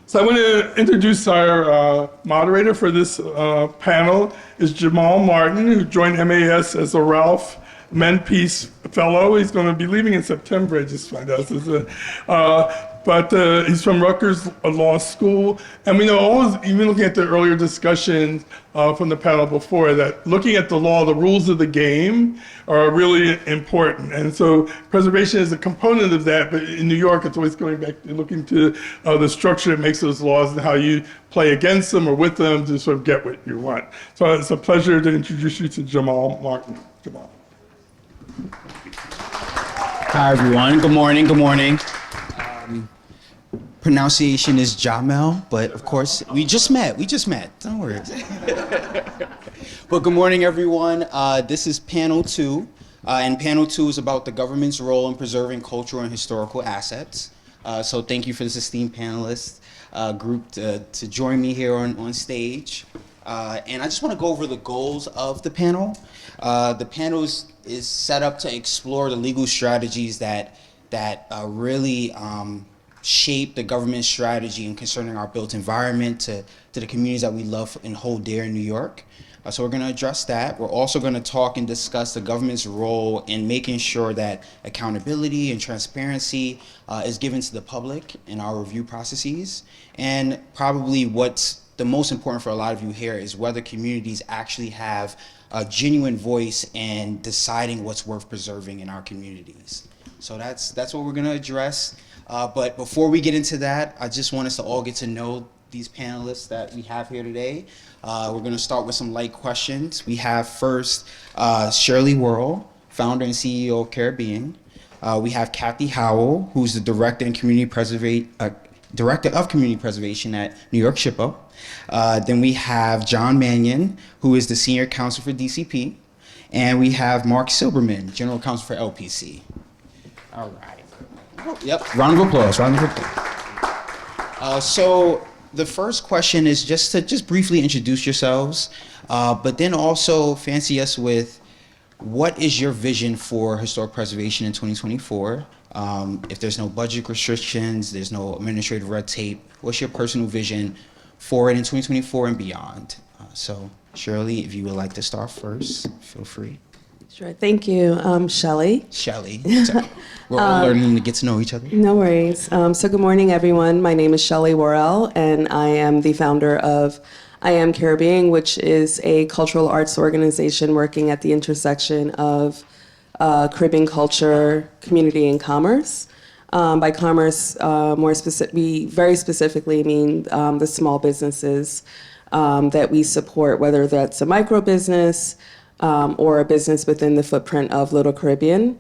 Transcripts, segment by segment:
So I want to introduce our moderator for this panel is Jamal Martin, who joined MAS as a Ralph Menpeace Fellow. He's going to be leaving in September, I just found out. But he's from Rutgers Law School. And we know, always, even looking at the earlier discussion from the panel before, that looking at the law, the rules of the game are really important. And so preservation is a component of that, but in New York, it's always going back to looking to the structure that makes those laws and how you play against them or with them to sort of get what you want. So it's a pleasure to introduce you to Jamal Martin. Jamal. Hi, everyone. Good morning. Good morning. Pronunciation is Jamel, but of course, we just met. Don't worry. But good morning, everyone. This is panel 2, and panel 2 is about the government's role in preserving cultural and historical assets. So thank you for this esteemed panelist group to join me here on stage. And I just want to go over the goals of the panel. The panel is set up to explore the legal strategies that really shape the government strategy in concerning our built environment to the communities that we love and hold dear in New York. So we're going to address that. We're also going to talk and discuss the government's role in making sure that accountability and transparency is given to the public in our review processes. And probably what's the most important for a lot of you here is whether communities actually have a genuine voice in deciding what's worth preserving in our communities. So that's what we're going to address. But before we get into that, I just want us to all get to know these panelists that we have here today. We're going to start with some light questions. We have first Shirley Worrell, founder and CEO of Caribbean. We have Kathy Howe, who's the director of community preservation at New York SHPO. Then we have John Mangin, who is the senior counsel for DCP. And we have Mark Silberman, general counsel for LPC. All right. Yep, round of applause. So the first question is just to briefly introduce yourselves, but then also fancy us with what is your vision for historic preservation in 2024? If there's no budget restrictions, there's no administrative red tape, what's your personal vision for it in 2024 and beyond? So Shirley, if you would like to start first, feel free. Sure. Thank you, Shelley. Shelley. We're all learning to get to know each other. No worries. So good morning, everyone. My name is Shelley Worrell, and I am the founder of I Am Caribbean, which is a cultural arts organization working at the intersection of Caribbean culture, community, and commerce. By commerce, we very specifically mean the small businesses that we support, whether that's a micro business, or a business within the footprint of Little Caribbean.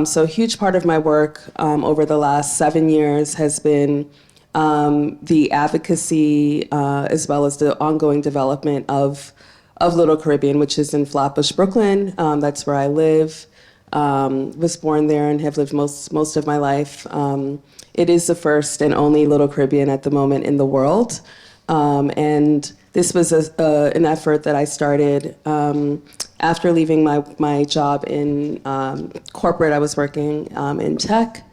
So a huge part of my work over the last 7 years has been the advocacy as well as the ongoing development of Little Caribbean, which is in Flatbush, Brooklyn. That's where I live. Was born there and have lived most of my life. It is the first and only Little Caribbean at the moment in the world. And this was an effort that I started after leaving my job in corporate. I was working in tech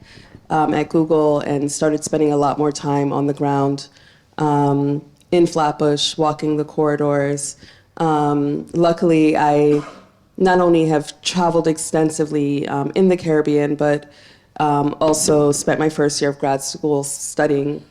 at Google and started spending a lot more time on the ground in Flatbush, walking the corridors. Luckily, I not only have traveled extensively in the Caribbean, but also spent my first year of grad school studying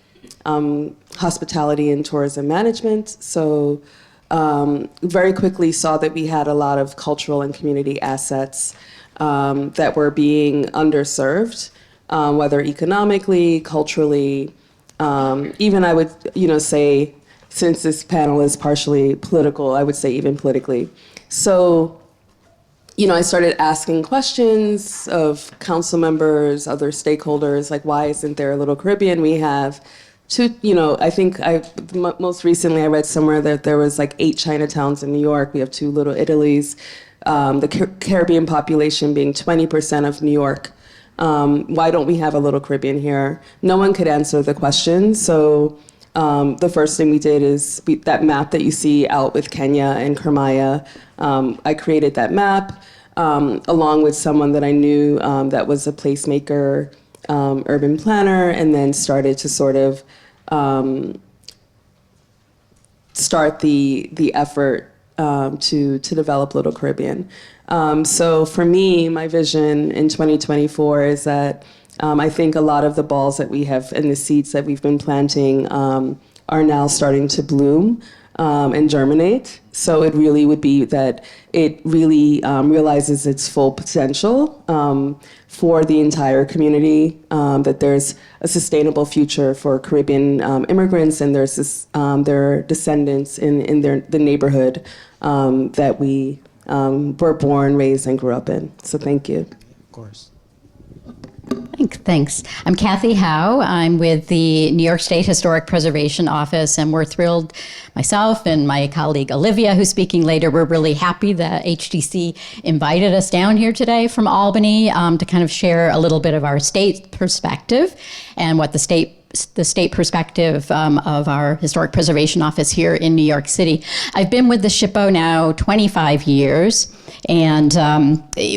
hospitality and tourism management. So very quickly saw that we had a lot of cultural and community assets that were being underserved, whether economically, culturally, even I would say, since this panel is partially political, I would say even politically. So I started asking questions of council members, other stakeholders, like, why isn't there a Little Caribbean? We have I think most recently I read somewhere that there was like 8 Chinatowns in New York. We have 2 Little Italys. The Caribbean population being 20% of New York. Why don't we have a Little Caribbean here? No one could answer the question. So the first thing we did is that map that you see out with Kenya and Kermaya. I created that map along with someone that I knew that was a placemaker, urban planner, and then started to sort of start the effort to develop Little Caribbean. So for me, my vision in 2024 is that I think a lot of the balls that we have and the seeds that we've been planting are now starting to bloom and germinate. So it really would be that it really realizes its full potential for the entire community, that there's a sustainable future for Caribbean immigrants and their descendants in the neighborhood that we were born, raised, and grew up in. So thank you. Of course. Thanks. I'm Kathy Howe. I'm with the New York State Historic Preservation Office, and we're thrilled, myself and my colleague Olivia, who's speaking later, we're really happy that HDC invited us down here today from Albany to kind of share a little bit of our state perspective and what the state perspective of our Historic Preservation Office here in New York City. I've been with the SHPO now 25 years. And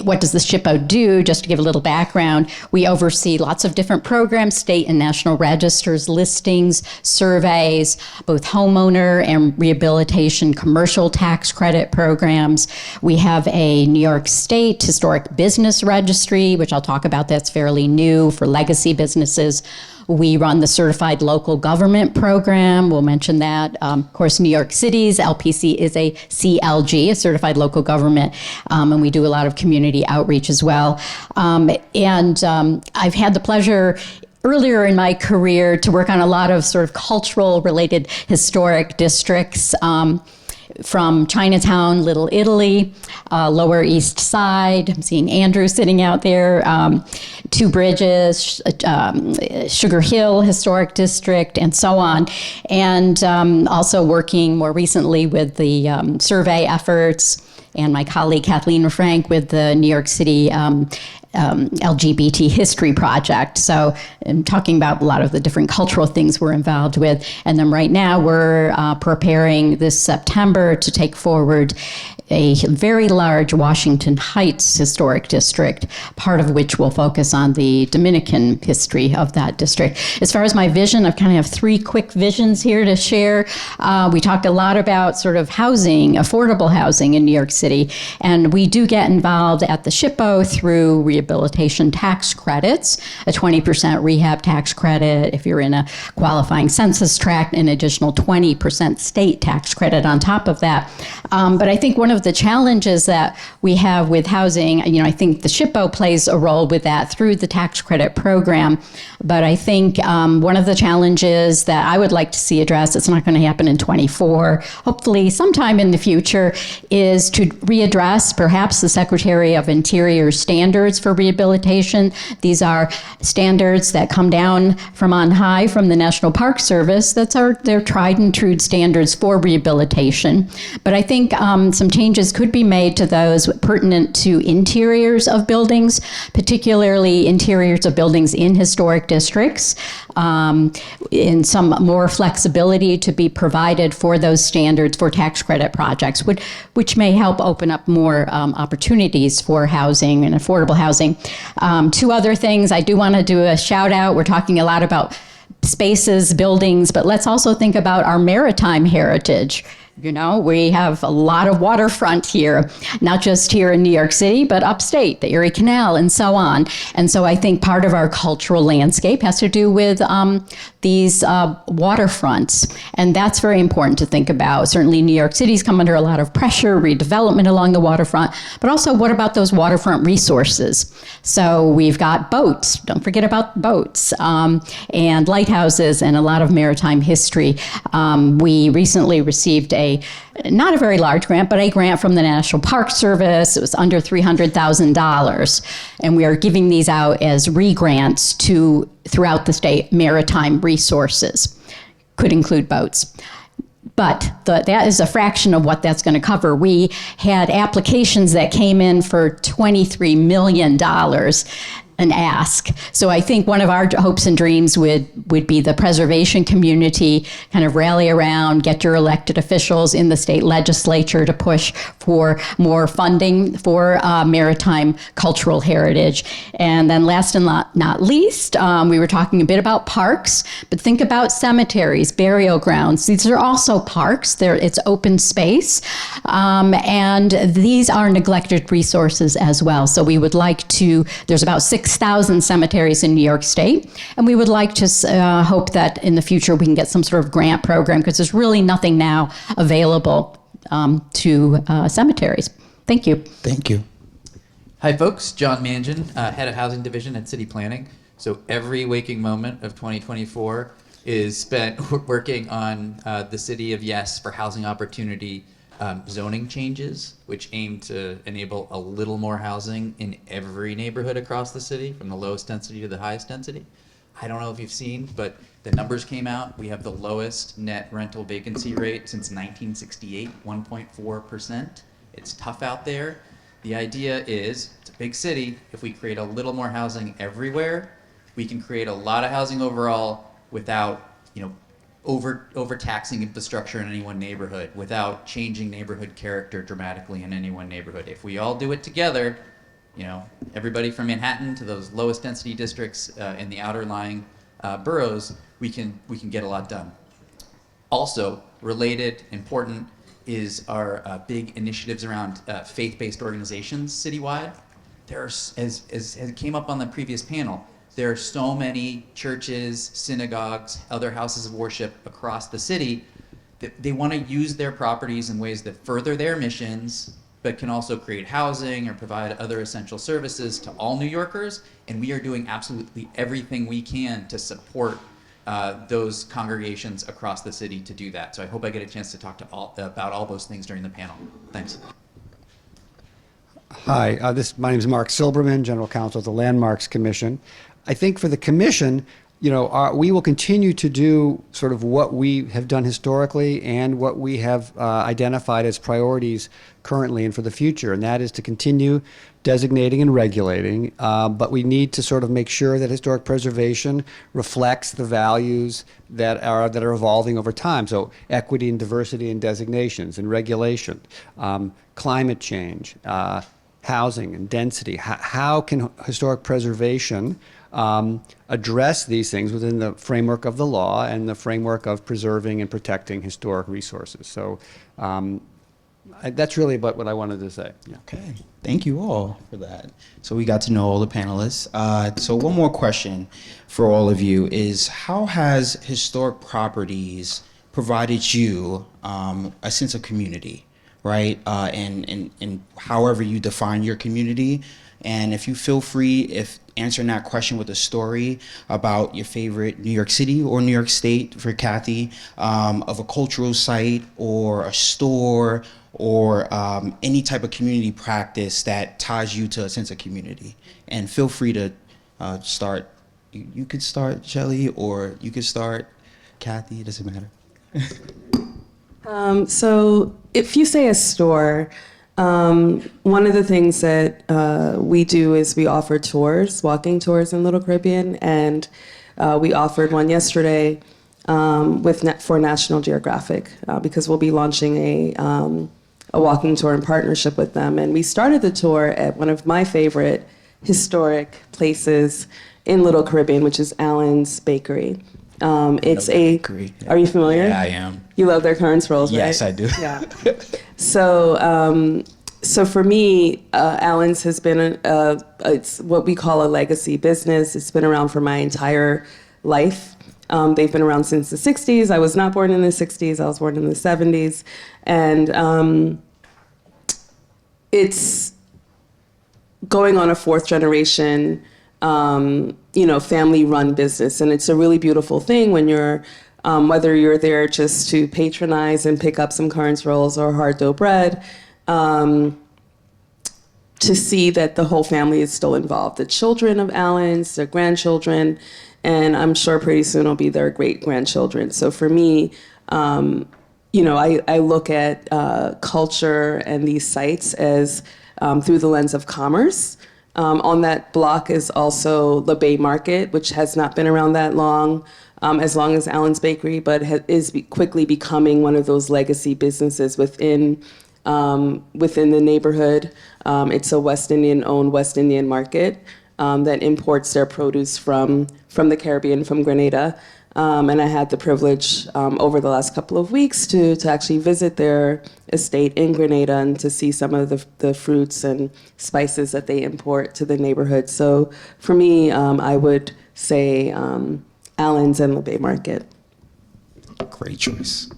what does the SHPO do? Just to give a little background, we oversee lots of different programs, state and national registers, listings, surveys, both homeowner and rehabilitation commercial tax credit programs. We have a New York State Historic Business Registry, which I'll talk about, that's fairly new for legacy businesses. We run the Certified Local Government Program. We'll mention that. Of course, New York City's LPC is a CLG, a Certified Local Government, and we do a lot of community outreach as well. I've had the pleasure earlier in my career to work on a lot of sort of cultural related historic districts. From Chinatown, Little Italy, Lower East Side. I'm seeing Andrew sitting out there. Two Bridges, Sugar Hill Historic District, and so on. And also working more recently with the survey efforts, and my colleague Kathleen Frank with the New York City LGBT History Project. So I'm talking about a lot of the different cultural things we're involved with. And then right now we're preparing this September to take forward a very large Washington Heights historic district, part of which will focus on the Dominican history of that district. As far as my vision, I kind of have three quick visions here to share. We talked a lot about sort of housing, affordable housing in New York City, and we do get involved at the SHPO through rehabilitation tax credits, a 20% rehab tax credit if you're in a qualifying census tract, an additional 20% state tax credit on top of that. But I think one of the challenges that we have with housing, I think the SHPO plays a role with that through the tax credit program. But I think one of the challenges that I would like to see addressed, it's not going to happen in 24, hopefully sometime in the future, is to readdress perhaps the Secretary of Interior standards for rehabilitation. These are standards that come down from on high from the National Park Service. They're tried and true standards for rehabilitation. But I think some changes could be made to those pertinent to interiors of buildings, particularly interiors of buildings in historic districts, and some more flexibility to be provided for those standards for tax credit projects, which may help open up more opportunities for housing and affordable housing. Two other things I do want to do a shout out. We're talking a lot about spaces, buildings, but let's also think about our maritime heritage. We have a lot of waterfront here, not just here in New York City, but upstate, the Erie Canal, and so on. And so I think part of our cultural landscape has to do with these waterfronts. And that's very important to think about. Certainly New York City's come under a lot of pressure, redevelopment along the waterfront, but also what about those waterfront resources? So we've got boats, don't forget about boats, and lighthouses and a lot of maritime history. We recently received not a very large grant, but a grant from the National Park Service. It was under $300,000. And we are giving these out as re-grants to throughout the state maritime resources. Could include boats. But that is a fraction of what that's going to cover. We had applications that came in for $23 million. an ask. So I think one of our hopes and dreams would be the preservation community kind of rally around, get your elected officials in the state legislature to push for more funding for maritime cultural heritage. And then last and not least, we were talking a bit about parks, but think about cemeteries, burial grounds. These are also parks. It's open space. And these are neglected resources as well. So we would like to, there's about 6,000 cemeteries in New York State, and we would like to hope that in the future we can get some sort of grant program, because there's really nothing now available to cemeteries. Thank you. Thank you. Hi, folks. John Mangin, Head of Housing Division at City Planning. So every waking moment of 2024 is spent working on the City of Yes for housing opportunity zoning changes, which aim to enable a little more housing in every neighborhood across the city, from the lowest density to the highest density. I don't know if you've seen, but the numbers came out. We have the lowest net rental vacancy rate since 1968, 1.4%. It's tough out there. The idea is, it's a big city. If we create a little more housing everywhere, we can create a lot of housing overall without, overtaxing infrastructure in any one neighborhood, without changing neighborhood character dramatically in any one neighborhood. If we all do it together, everybody from Manhattan to those lowest density districts in the outer lying boroughs, we can get a lot done. Also, related, important, is our big initiatives around faith-based organizations citywide. There's, as came up on the previous panel, there are so many churches, synagogues, other houses of worship across the city that they want to use their properties in ways that further their missions, but can also create housing or provide other essential services to all New Yorkers. And we are doing absolutely everything we can to support those congregations across the city to do that. So I hope I get a chance to talk about all those things during the panel. Thanks. Hi, my name is Mark Silberman, General Counsel of the Landmarks Commission. I think for the commission, we will continue to do sort of what we have done historically and what we have identified as priorities currently and for the future, and that is to continue designating and regulating, but we need to sort of make sure that historic preservation reflects the values that are evolving over time. So equity and diversity in designations and regulation, climate change, housing and density. How can historic preservation address these things within the framework of the law and the framework of preserving and protecting historic resources? So that's really about what I wanted to say. Yeah. Okay, thank you all for that. So we got to know all the panelists. So one more question for all of you is, how has historic properties provided you a sense of community, right? And however you define your community. And if you feel free, if answering that question with a story about your favorite New York City or New York State for Kathy, of a cultural site or a store or any type of community practice that ties you to a sense of community. And feel free to start. You could start, Shelley, or you could start, Kathy, it doesn't matter. So if you say a store, one of the things that we do is we offer tours, walking tours in Little Caribbean, and we offered one yesterday for National Geographic because we'll be launching a walking tour in partnership with them. And we started the tour at one of my favorite historic places in Little Caribbean, which is Allen's Bakery. It's a bakery. Are you familiar? Yeah, I am. You love their currants rolls, right? Yes, I do. Yeah. So for me, Allen's has been it's what we call a legacy business. It's been around for my entire life. They've been around since the 60s. I was not born in the 60s. I was born in the 70s. And it's going on a fourth generation, family-run business. And it's a really beautiful thing when you're, whether you're there just to patronize and pick up some currants rolls or hard dough bread, to see that the whole family is still involved. The children of Allen's, their grandchildren, and I'm sure pretty soon it'll be their great-grandchildren. So for me, I look at culture and these sites as through the lens of commerce. On that block is also the Bay Market, which has not been around that long as Allen's Bakery, but is quickly becoming one of those legacy businesses within the neighborhood. It's a West Indian-owned West Indian market that imports their produce from the Caribbean, from Grenada. And I had the privilege over the last couple of weeks to actually visit their estate in Grenada and to see some of the fruits and spices that they import to the neighborhood. So for me, I would say Allen's and the Bay Market. Great choice.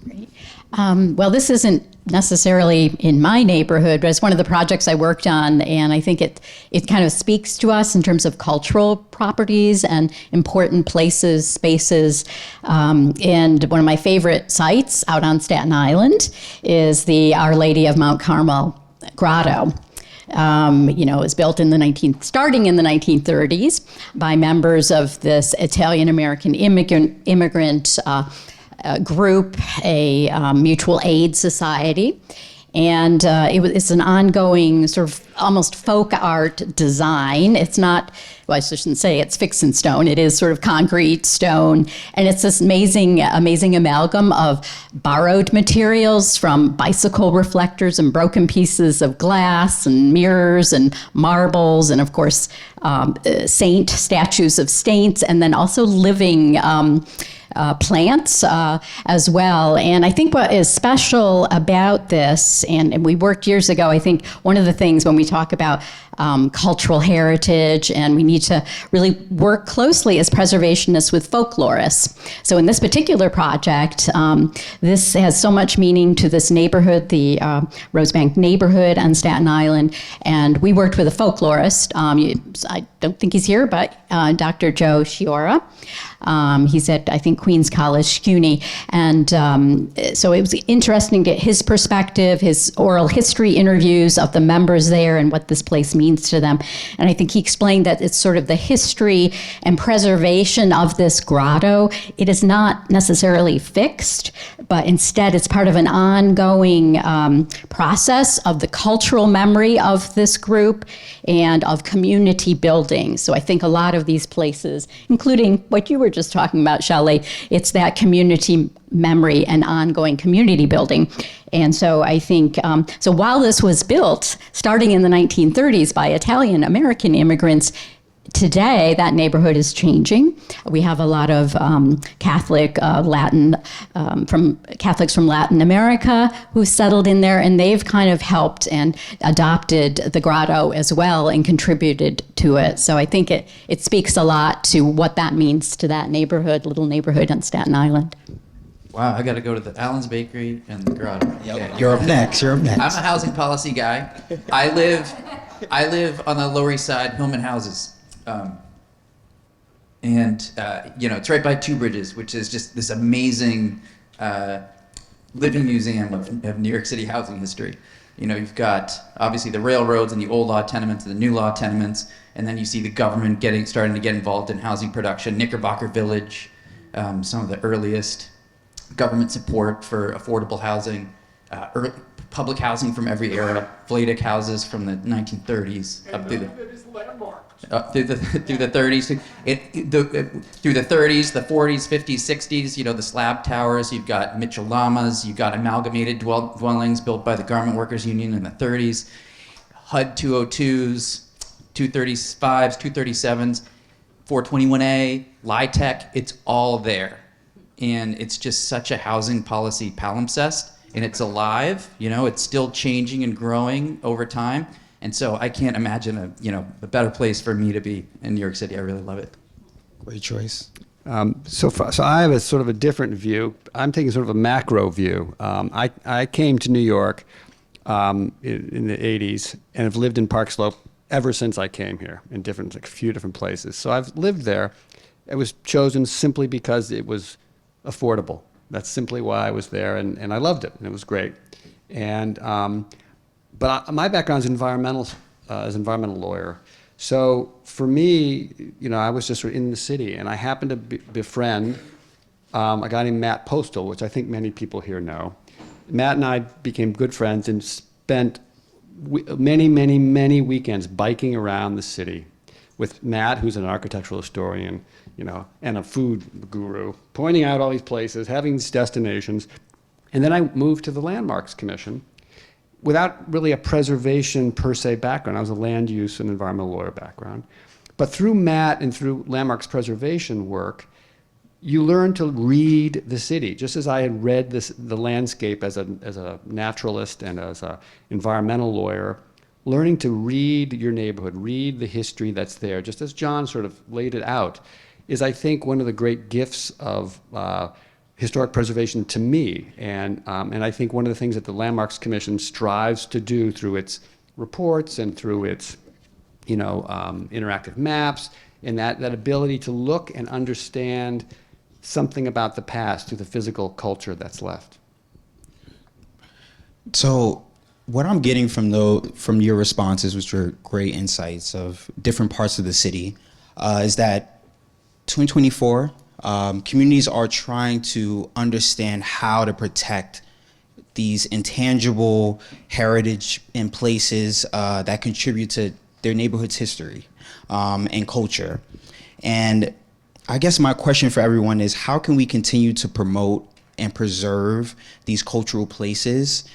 Well, this isn't necessarily in my neighborhood, but it's one of the projects I worked on, and I think it kind of speaks to us in terms of cultural properties and important places, spaces. And one of my favorite sites out on Staten Island is the Our Lady of Mount Carmel Grotto. It was built starting in the 1930s by members of this Italian-American immigrant group, a mutual aid society. And it's an ongoing sort of almost folk art design. It's not, well, I shouldn't say it's fixed in stone. It is sort of concrete, stone. And it's this amazing amalgam of borrowed materials from bicycle reflectors and broken pieces of glass and mirrors and marbles and, of course, statues of saints, and then also living plants as well. And I think what is special about this, and we worked years ago, I think one of the things when we talk about cultural heritage, and we need to really work closely as preservationists with folklorists. So in this particular project, this has so much meaning to this neighborhood, the Rosebank neighborhood on Staten Island, and we worked with a folklorist. I don't think he's here, but Dr. Joe Shiora. He's at, I think, Queens College, CUNY. And so it was interesting to get his perspective, his oral history interviews of the members there and what this place means to them. And I think he explained that it's sort of the history and preservation of this grotto. It is not necessarily fixed, but instead it's part of an ongoing process of the cultural memory of this group and of community building. So I think a lot of these places, including what you were just talking about, Shelley, it's that community memory and ongoing community building. And so I think, so while this was built, starting in the 1930s by Italian-American immigrants, today that neighborhood is changing. We have a lot of Catholics from Latin America who settled in there, and they've kind of helped and adopted the grotto as well and contributed to it. So I think it speaks a lot to what that means to that neighborhood, little neighborhood on Staten Island. Wow, I got to go to the Allen's Bakery and the grotto. Yep. You're up next. I'm a housing policy guy. I live on the Lower East Side, Hillman Houses. It's right by Two Bridges, which is just this amazing living museum of New York City housing history. You've got obviously the railroads and the old law tenements and the new law tenements, and then you see the government starting to get involved in housing production. Knickerbocker Village, some of the earliest government support for affordable housing, public housing from every era, Vladeck houses from the 1930s up through the 30s, through the 30s, the 40s, 50s, 60s. The slab towers. You've got Mitchell Llamas. You've got amalgamated dwellings built by the Garment Workers Union in the 30s. HUD 202s, 235s, 237s, 421A, LIHTC. It's all there. And it's just such a housing policy palimpsest, and it's alive. It's still changing and growing over time. And so I can't imagine a better place for me to be in New York City. I really love it. Great choice. So I have a sort of a different view. I'm taking sort of a macro view. I came to New York in the 80s and have lived in Park Slope ever since I came here in a few different places. So I've lived there. It was chosen simply because it was affordable. That's simply why I was there, and I loved it, and it was great. And but my background is environmental lawyer. So for me, I was just sort of in the city, and I happened to befriend a guy named Matt Postal, which I think many people here know. Matt and I became good friends and spent many, many, many weekends biking around the city with Matt, who's an architectural historian, and a food guru, pointing out all these places, having these destinations. And then I moved to the Landmarks Commission without really a preservation per se background. I was a land use and environmental lawyer background. But through Matt and through Landmarks preservation work, you learn to read the city, just as I had read the landscape as a naturalist and as an environmental lawyer. Learning to read your neighborhood, read the history that's there, just as John sort of laid it out, is, I think, one of the great gifts of historic preservation to me. And I think one of the things that the Landmarks Commission strives to do through its reports and through its interactive maps, and that ability to look and understand something about the past through the physical culture that's left. So what I'm getting from your responses, which were great insights of different parts of the city, is that 2024, communities are trying to understand how to protect these intangible heritage and places that contribute to their neighborhood's history and culture. And I guess my question for everyone is, how can we continue to promote and preserve these cultural places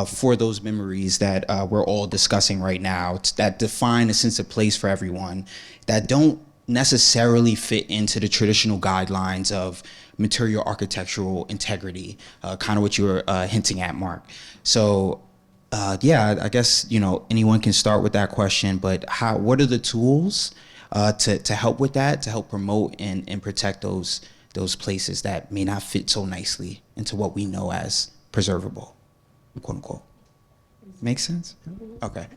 for those memories that we're all discussing right now, that define a sense of place for everyone, that don't necessarily fit into the traditional guidelines of material architectural integrity, kind of what you were hinting at, Mark. So I guess anyone can start with that question, but what are the tools to help with that, to help promote and protect those places that may not fit so nicely into what we know as preservable, quote unquote? Make sense? Okay.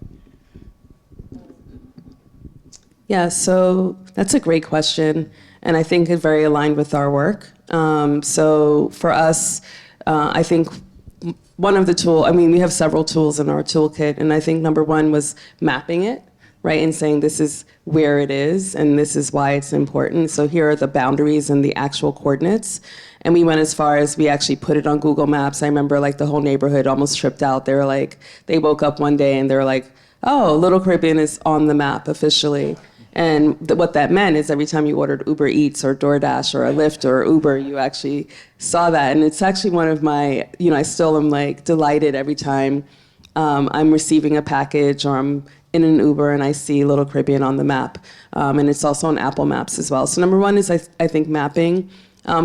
Yeah, so that's a great question, and I think it's very aligned with our work. So for us, I think one of the we have several tools in our toolkit, and I think number one was mapping it, right, and saying this is where it is and this is why it's important. So here are the boundaries and the actual coordinates. And we went as far as we actually put it on Google Maps. I remember the whole neighborhood almost tripped out. They were they woke up one day and they were like, oh, Little Caribbean is on the map officially. And what that meant is every time you ordered Uber Eats or DoorDash or a Lyft or Uber, you actually saw that. And it's actually one of my, I still am delighted every time I'm receiving a package or I'm in an Uber and I see Little Caribbean on the map. And it's also on Apple Maps as well. So number one is, I think, mapping.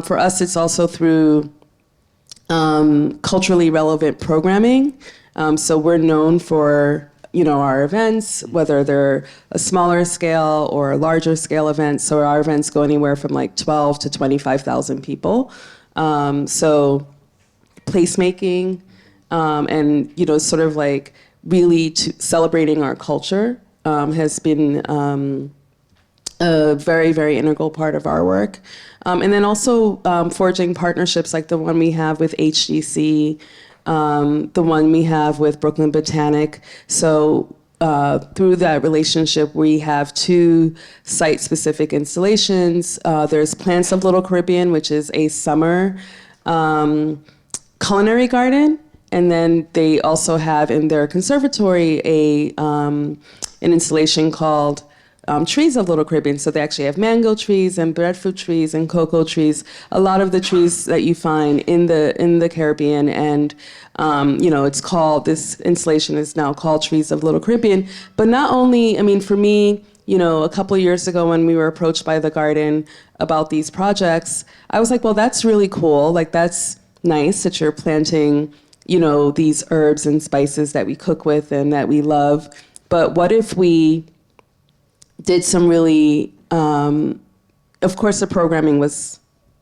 For us, it's also through culturally relevant programming. So we're known for our events, whether they're a smaller scale or a larger scale event. So our events go anywhere from 12 to 25,000 people. So placemaking and, sort of really celebrating our culture has been a very, very integral part of our work. And then also forging partnerships like the one we have with HGC, the one we have with Brooklyn Botanic. So through that relationship, we have 2 site-specific installations. There's Plants of Little Caribbean, which is a summer culinary garden. And then they also have in their conservatory an installation called Trees of Little Caribbean. So they actually have mango trees and breadfruit trees and cocoa trees, a lot of the trees that you find in the Caribbean. And it's called, this installation is now called Trees of Little Caribbean. But not only, for me, a couple of years ago when we were approached by the garden about these projects, I was like, well, that's really cool. That's nice that you're planting, these herbs and spices that we cook with and that we love. But what if we did some really, of course the programming was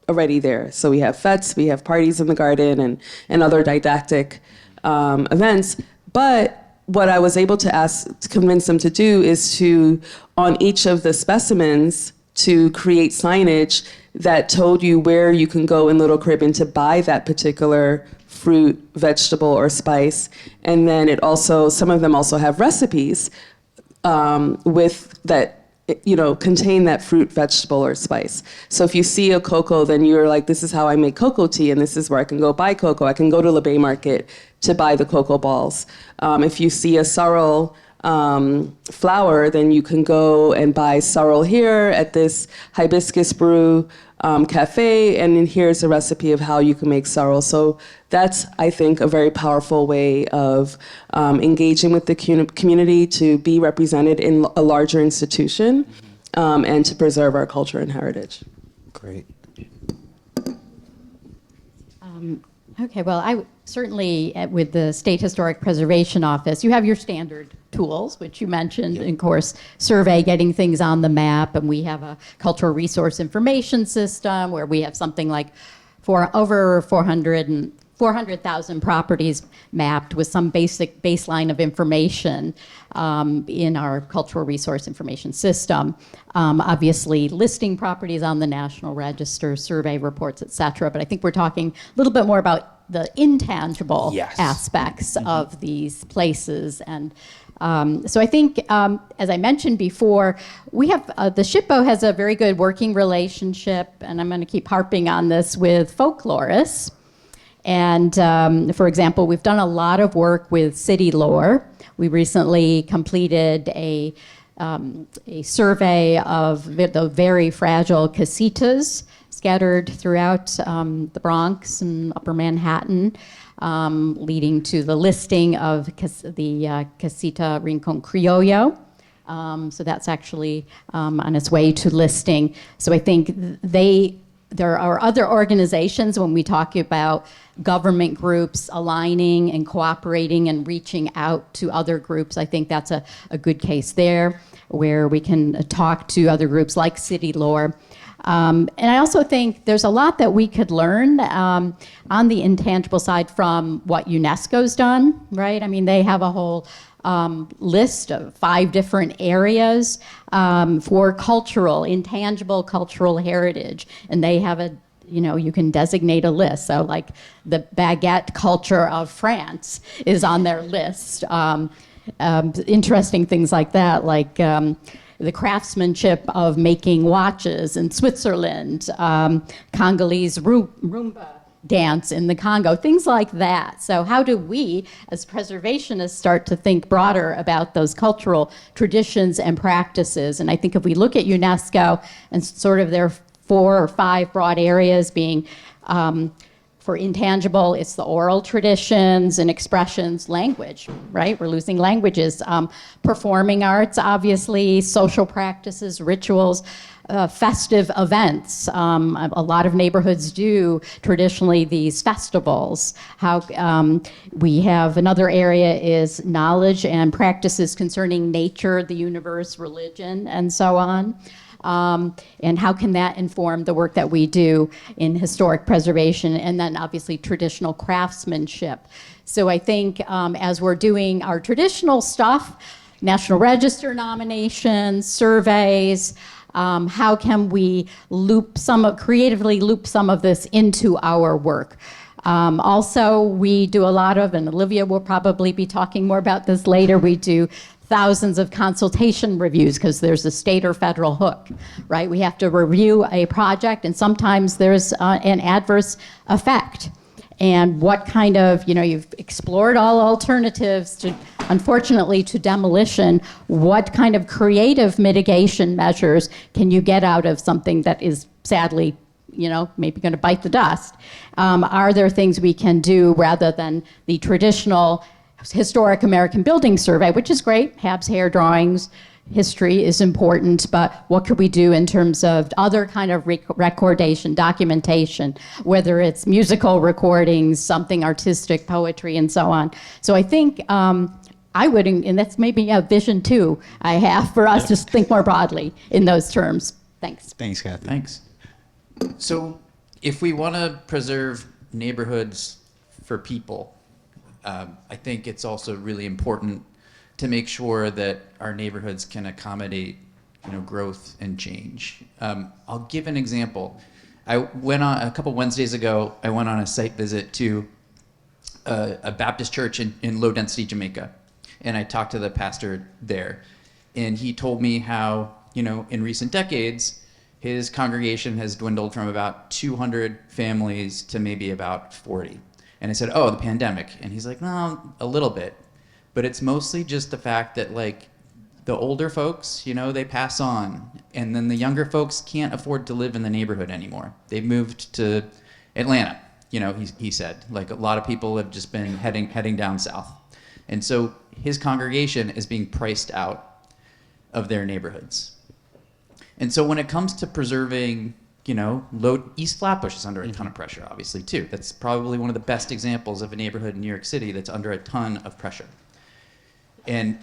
already there. So we have fetes, we have parties in the garden and other didactic events. But what I was able to convince them to do is to, on each of the specimens, to create signage that told you where you can go in Little Caribbean to buy that particular fruit, vegetable, or spice. And then some of them also have recipes with that contain that fruit, vegetable, or spice. So if you see a cocoa, then you're like, this is how I make cocoa tea, and this is where I can go buy cocoa. I can go to the Bay Market to buy the cocoa balls. If you see a sorrel flower, then you can go and buy sorrel here at this hibiscus brew cafe, and then here's a recipe of how you can make sorrel. So that's, I think, a very powerful way of engaging with the community to be represented in a larger institution and to preserve our culture and heritage. Great. Okay, well, I certainly, with the State Historic Preservation Office, you have your standard tools, which you mentioned, and of course, survey, getting things on the map, and we have a cultural resource information system where we have something like over 400,000 properties mapped with some basic baseline of information in our cultural resource information system. Obviously, listing properties on the National Register, survey reports, et cetera. But I think we're talking a little bit more about the intangible aspects of these places. And so I think, as I mentioned before, we have the SHPO has a very good working relationship, and I'm going to keep harping on this, with folklorists. And for example, we've done a lot of work with city lore. We recently completed a survey of the very fragile casitas scattered throughout the Bronx and Upper Manhattan, leading to the listing of the Casita Rincon Criollo. So that's actually on its way to listing. So I think there are other organizations, when we talk about government groups aligning and cooperating and reaching out to other groups. I think that's a good case there, where we can talk to other groups like City Lore. And I also think there's a lot that we could learn on the intangible side from what UNESCO's done, right? I mean, they have a whole list of 5 different areas for intangible cultural heritage. And they have you can designate a list. So like the baguette culture of France is on their list. Interesting things like that, like the craftsmanship of making watches in Switzerland, Congolese Roomba dance in the Congo, things like that. So how do we, as preservationists, start to think broader about those cultural traditions and practices? And I think if we look at UNESCO and sort of their 4 or 5 broad areas being, for intangible, it's the oral traditions and expressions, language, right? We're losing languages. Performing arts, obviously, social practices, rituals, festive events. A lot of neighborhoods do traditionally these festivals. We have another area is knowledge and practices concerning nature, the universe, religion, and so on. And how can that inform the work that we do in historic preservation, and then obviously traditional craftsmanship. So I think as we're doing our traditional stuff, National Register nominations, surveys, how can we creatively loop some of this into our work? Also, we do a lot of, and Olivia will probably be talking more about this later, we do thousands of consultation reviews because there's a state or federal hook, right? We have to review a project, and sometimes there's an adverse effect. And what kind of, you've explored all alternatives unfortunately, to demolition. What kind of creative mitigation measures can you get out of something that is sadly, maybe going to bite the dust? Are there things we can do rather than the traditional historic American building survey, which is great, Hab's hair drawings, history is important, but what could we do in terms of other kind of recordation, documentation, whether it's musical recordings, something artistic, poetry, and so on. So I think I would, and that's maybe a vision too I have for us to think more broadly in those terms. Thanks. Thanks, Kathy. Thanks. So if we want to preserve neighborhoods for people, I think it's also really important to make sure that our neighborhoods can accommodate, growth and change. I'll give an example. I went on a couple Wednesdays ago. I went on a site visit to a Baptist church in low-density Jamaica, and I talked to the pastor there, and he told me how in recent decades, his congregation has dwindled from about 200 families to maybe about 40. And I said, oh, the pandemic. And he's like, no, a little bit. But it's mostly just the fact that, like, the older folks, they pass on. And then the younger folks can't afford to live in the neighborhood anymore. They've moved to Atlanta, he said. Like, a lot of people have just been heading down south. And so his congregation is being priced out of their neighborhoods. And so when it comes to preserving, East Flatbush is under a ton of pressure, obviously, too. That's probably one of the best examples of a neighborhood in New York City that's under a ton of pressure. And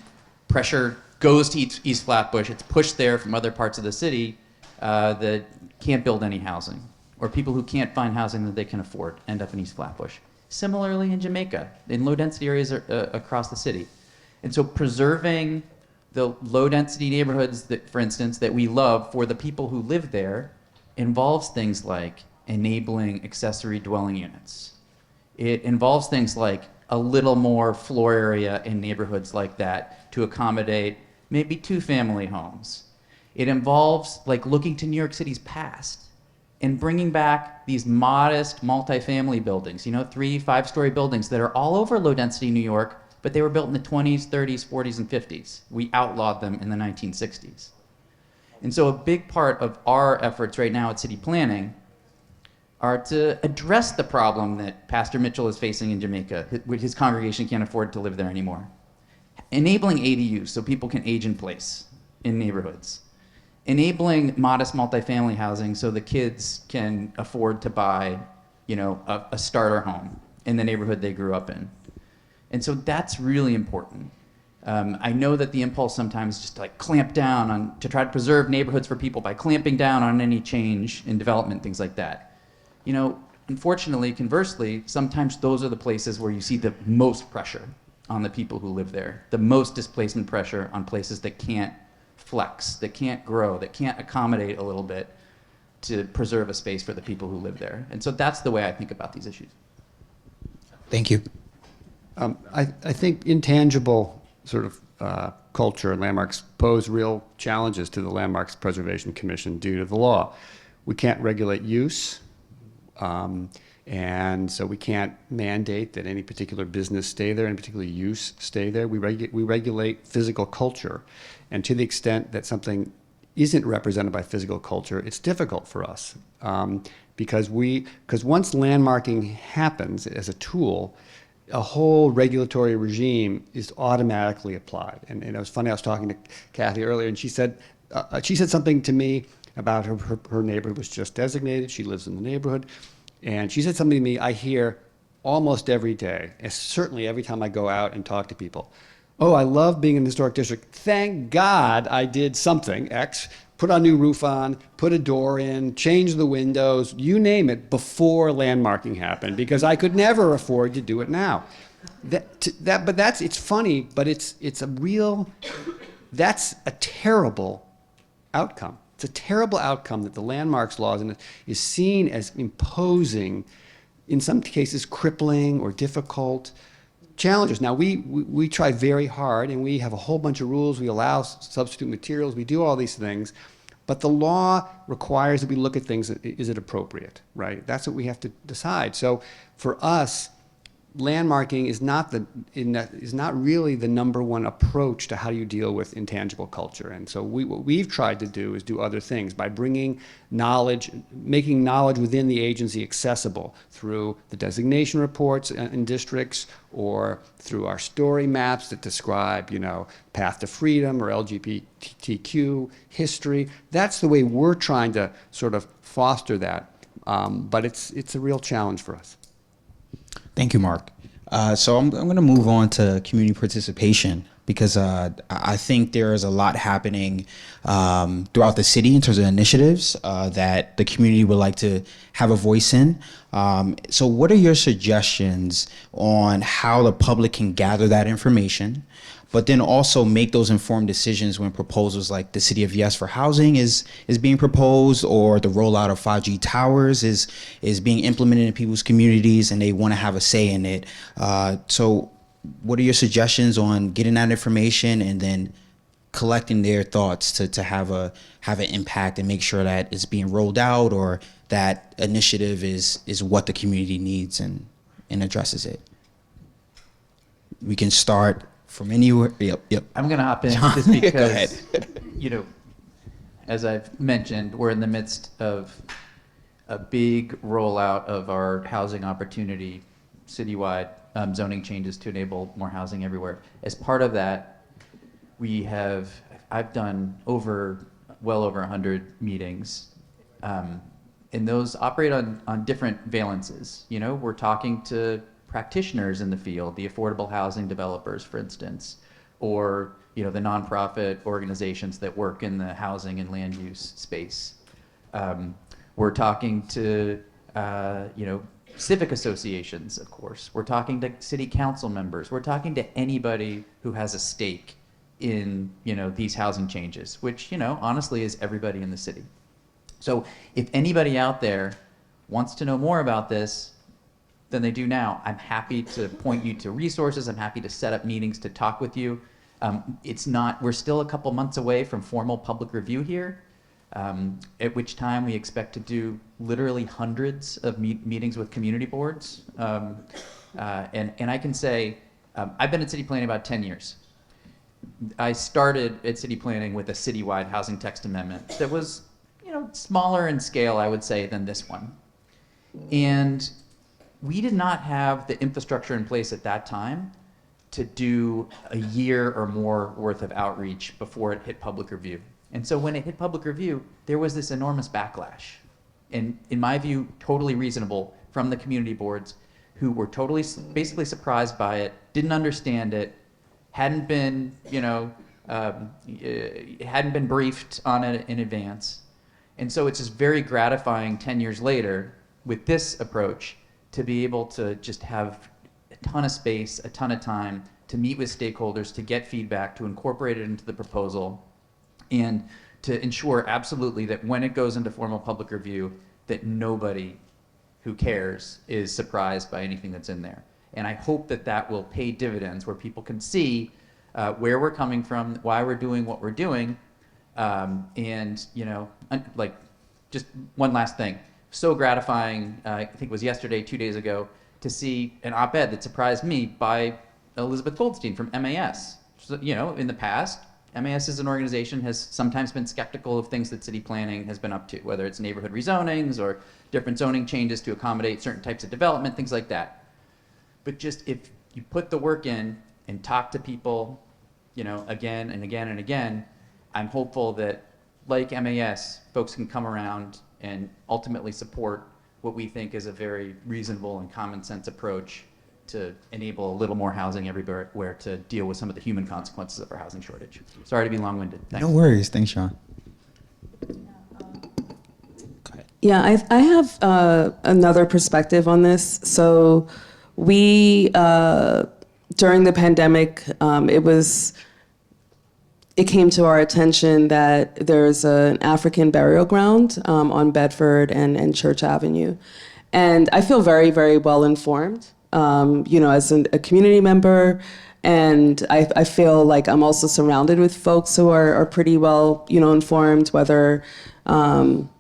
pressure goes to East Flatbush. It's pushed there from other parts of the city that can't build any housing, or people who can't find housing that they can afford end up in East Flatbush. Similarly in Jamaica, in low-density areas across the city. And so preserving the low-density neighborhoods, that, for instance, that we love for the people who live there involves things like enabling accessory dwelling units. It involves things like a little more floor area in neighborhoods like that to accommodate maybe 2-family homes. It involves, like, looking to New York City's past and bringing back these modest multifamily buildings, 3, 5-story buildings that are all over low-density New York, but they were built in the 20s, 30s, 40s, and 50s. We outlawed them in the 1960s. And so a big part of our efforts right now at city planning are to address the problem that Pastor Mitchell is facing in Jamaica. His congregation can't afford to live there anymore. Enabling ADUs so people can age in place in neighborhoods. Enabling modest multifamily housing so the kids can afford to buy, a starter home in the neighborhood they grew up in. And so that's really important. I know that the impulse sometimes is just to, like, clamp down to try to preserve neighborhoods for people by clamping down on any change in development, things like that. Unfortunately, conversely, sometimes those are the places where you see the most pressure on the people who live there, the most displacement pressure on places that can't flex, that can't grow, that can't accommodate a little bit to preserve a space for the people who live there. And so that's the way I think about these issues. Thank you. I think intangible sort of culture and landmarks pose real challenges to the Landmarks Preservation Commission due to the law. We can't regulate use, and so we can't mandate that any particular business stay there, any particular use stay there. We regulate physical culture, and to the extent that something isn't represented by physical culture, it's difficult for us because once landmarking happens as a tool, a whole regulatory regime is automatically applied. And it was funny, I was talking to Kathy earlier, and she said something to me about her neighborhood was just designated. She lives in the neighborhood. And she said something to me I hear almost every day, and certainly every time I go out and talk to people. Oh, I love being in the historic district. Thank God I did something, X, put a new roof on, put a door in, change the windows, you name it, before landmarking happened, because I could never afford to do it now. It's funny, but that's a terrible outcome. It's a terrible outcome that the landmarks laws is seen as imposing, in some cases crippling or difficult challenges. Now, we try very hard, and we have a whole bunch of rules. We allow substitute materials. We do all these things. But the law requires that we look at things, is it appropriate, right? That's what we have to decide. So for us, landmarking is not really the number one approach to how you deal with intangible culture. And so what we've tried to do is do other things by bringing knowledge, making knowledge within the agency accessible through the designation reports in districts, or through our story maps that describe, path to freedom or LGBTQ history. That's the way we're trying to sort of foster that. But it's a real challenge for us. Thank you, Mark. So I'm going to move on to community participation, because I think there is a lot happening throughout the city in terms of initiatives that the community would like to have a voice in. So what are your suggestions on how the public can gather that information, but then also make those informed decisions when proposals like the City of Yes for housing is being proposed, or the rollout of 5G towers is being implemented in people's communities and they want to have a say in it. So what are your suggestions on getting that information and then collecting their thoughts to have an impact and make sure that it's being rolled out or that initiative is what the community needs and addresses it. We can start from anywhere. Yep. I'm going to hop in John, just go because, ahead. As I've mentioned, we're in the midst of a big rollout of our housing opportunity citywide zoning changes to enable more housing everywhere. As part of that, I've done well over 100 meetings, and those operate on different valences. We're talking to practitioners in the field, the affordable housing developers, for instance, or the nonprofit organizations that work in the housing and land use space. We're talking to civic associations, of course. We're talking to city council members. We're talking to anybody who has a stake in these housing changes, which honestly is everybody in the city. So if anybody out there wants to know more about this than they do now, I'm happy to point you to resources. I'm happy to set up meetings to talk with you. We're still a couple months away from formal public review here, at which time we expect to do literally hundreds of meetings with community boards. And I can say, I've been at city planning about 10 years. I started at city planning with a citywide housing text amendment that was, smaller in scale, I would say, than this one. And we did not have the infrastructure in place at that time to do a year or more worth of outreach before it hit public review. And so when it hit public review, there was this enormous backlash. And in my view, totally reasonable from the community boards who were basically surprised by it, didn't understand it, hadn't been briefed on it in advance. And so it's just very gratifying 10 years later with this approach to be able to just have a ton of space, a ton of time to meet with stakeholders, to get feedback, to incorporate it into the proposal, and to ensure absolutely that when it goes into formal public review, that nobody who cares is surprised by anything that's in there. And I hope that will pay dividends where people can see where we're coming from, why we're doing what we're doing, and just one last thing. So gratifying, I think it was yesterday, 2 days ago, to see an op-ed that surprised me by Elizabeth Goldstein from MAS. So, in the past, MAS as an organization has sometimes been skeptical of things that city planning has been up to, whether it's neighborhood rezonings or different zoning changes to accommodate certain types of development, things like that. But just if you put the work in and talk to people, again and again and again, I'm hopeful that, like MAS, folks can come around and ultimately support what we think is a very reasonable and common sense approach to enable a little more housing everywhere to deal with some of the human consequences of our housing shortage. Sorry to be long-winded. Thanks. No worries. Thanks, Sean. Yeah, I have another perspective on this. So we, during the pandemic, it came to our attention that there's an African burial ground on Bedford and Church Avenue. And I feel very, very well informed, as a community member. And I feel like I'm also surrounded with folks who are pretty well, informed, whether, on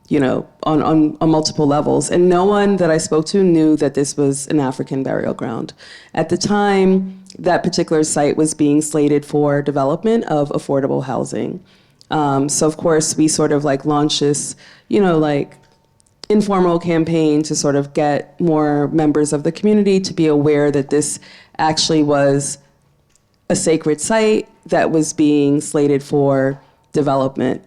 multiple levels. And no one that I spoke to knew that this was an African burial ground. At the time, that particular site was being slated for development of affordable housing. So of course we sort of launched this, informal campaign to sort of get more members of the community to be aware that this actually was a sacred site that was being slated for development.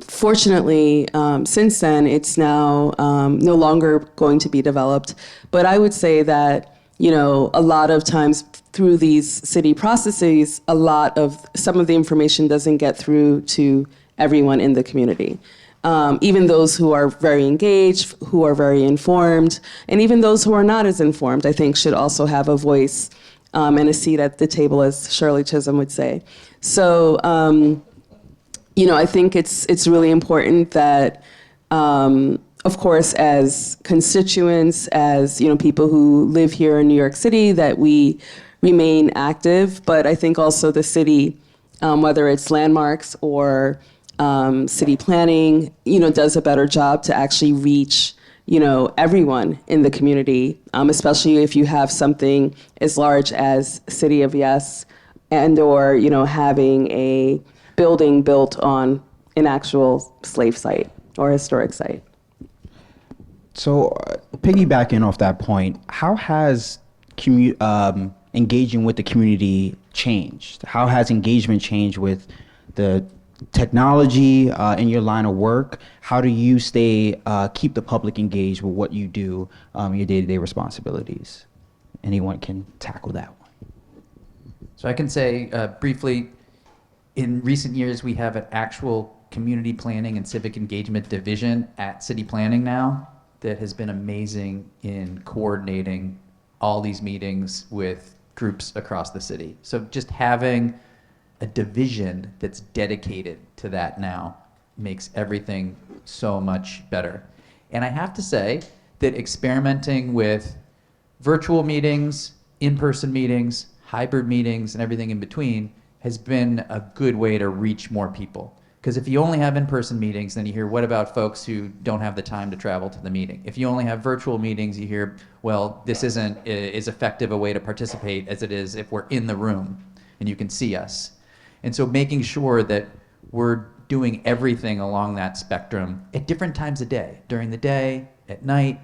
Fortunately, since then, it's now no longer going to be developed. But I would say that, a lot of times through these city processes, some of the information doesn't get through to everyone in the community. Even those who are very engaged, who are very informed, and even those who are not as informed, I think should also have a voice and a seat at the table, as Shirley Chisholm would say. So, I think it's really important that, of course, as constituents, as people who live here in New York City, that we remain active. But I think also the city, whether it's landmarks or city planning, does a better job to actually reach, everyone in the community, especially if you have something as large as City of Yes and or, having a building built on an actual slave site or historic site. So, piggybacking off that point, how has engaging with the community changed? How has engagement changed with the technology in your line of work? How do you keep the public engaged with what you do, your day-to-day responsibilities? Anyone can tackle that one. So I can say briefly, in recent years, we have an actual community planning and civic engagement division at city planning now that has been amazing in coordinating all these meetings with groups across the city. So just having a division that's dedicated to that now makes everything so much better. And I have to say that experimenting with virtual meetings, in-person meetings, hybrid meetings, and everything in between has been a good way to reach more people. Because if you only have in-person meetings, then you hear, what about folks who don't have the time to travel to the meeting? If you only have virtual meetings, you hear, well, this isn't as effective a way to participate as it is if we're in the room and you can see us. And so making sure that we're doing everything along that spectrum at different times of day, during the day, at night,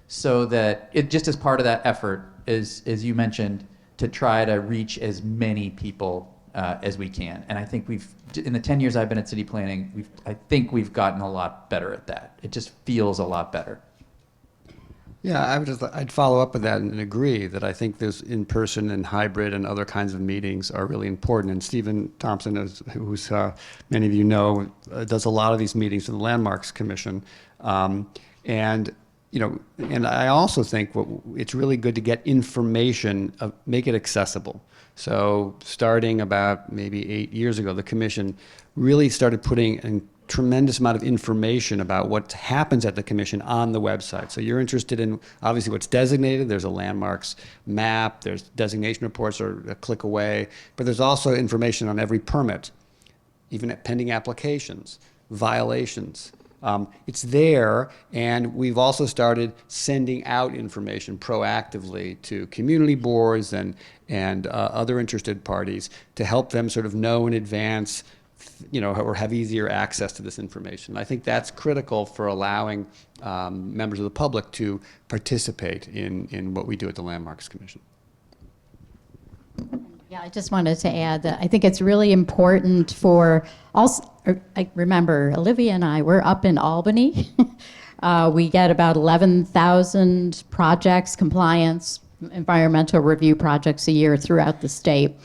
so that it just as part of that effort, as you mentioned, to try to reach as many people as we can. And I think in the 10 years I've been at city planning, I think we've gotten a lot better at that. It just feels a lot better. Yeah, I'd follow up with that and agree that I think those in-person and hybrid and other kinds of meetings are really important. And Stephen Thompson, who's many of you know, does a lot of these meetings for the Landmarks Commission. And I also think it's really good to get information, make it accessible. So starting about maybe 8 years ago, the commission really started putting a tremendous amount of information about what happens at the commission on the website. So you're interested in obviously what's designated. There's a landmarks map, there's designation reports are a click away, but there's also information on every permit, even at pending applications, violations. It's there, and we've also started sending out information proactively to community boards and other interested parties to help them sort of know in advance, or have easier access to this information. I think that's critical for allowing members of the public to participate in what we do at the Landmarks Commission. Yeah, I just wanted to add that I think it's really important for I remember Olivia and I were up in Albany. We get about 11,000 projects, compliance, environmental review projects a year throughout the state.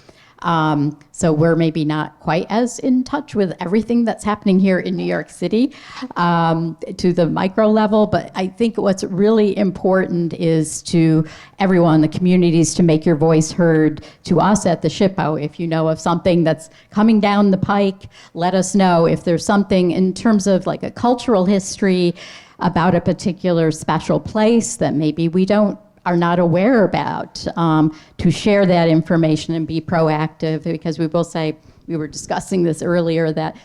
So we're maybe not quite as in touch with everything that's happening here in New York City to the micro level, but I think what's really important is to everyone, the communities, to make your voice heard. To us at the SHPO, if you know of something that's coming down the pike, let us know. If there's something in terms of like a cultural history about a particular special place that maybe we are not aware about, to share that information and be proactive, because we will say, we were discussing this earlier, that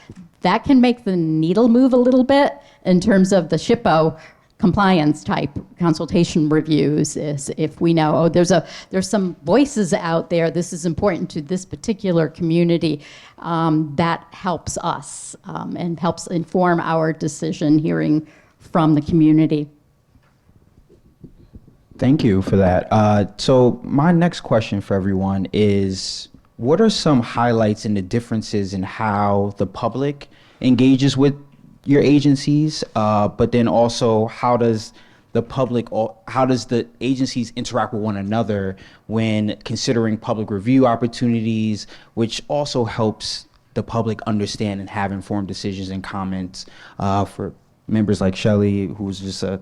can make the needle move a little bit in terms of the SHPO compliance type consultation reviews. Is if we know, there's some voices out there, this is important to this particular community, that helps us and helps inform our decision hearing from the community. Thank you for that. So my next question for everyone is, what are some highlights in the differences in how the public engages with your agencies, but then also how does the agencies interact with one another when considering public review opportunities, which also helps the public understand and have informed decisions and comments for members like Shelley, who's just a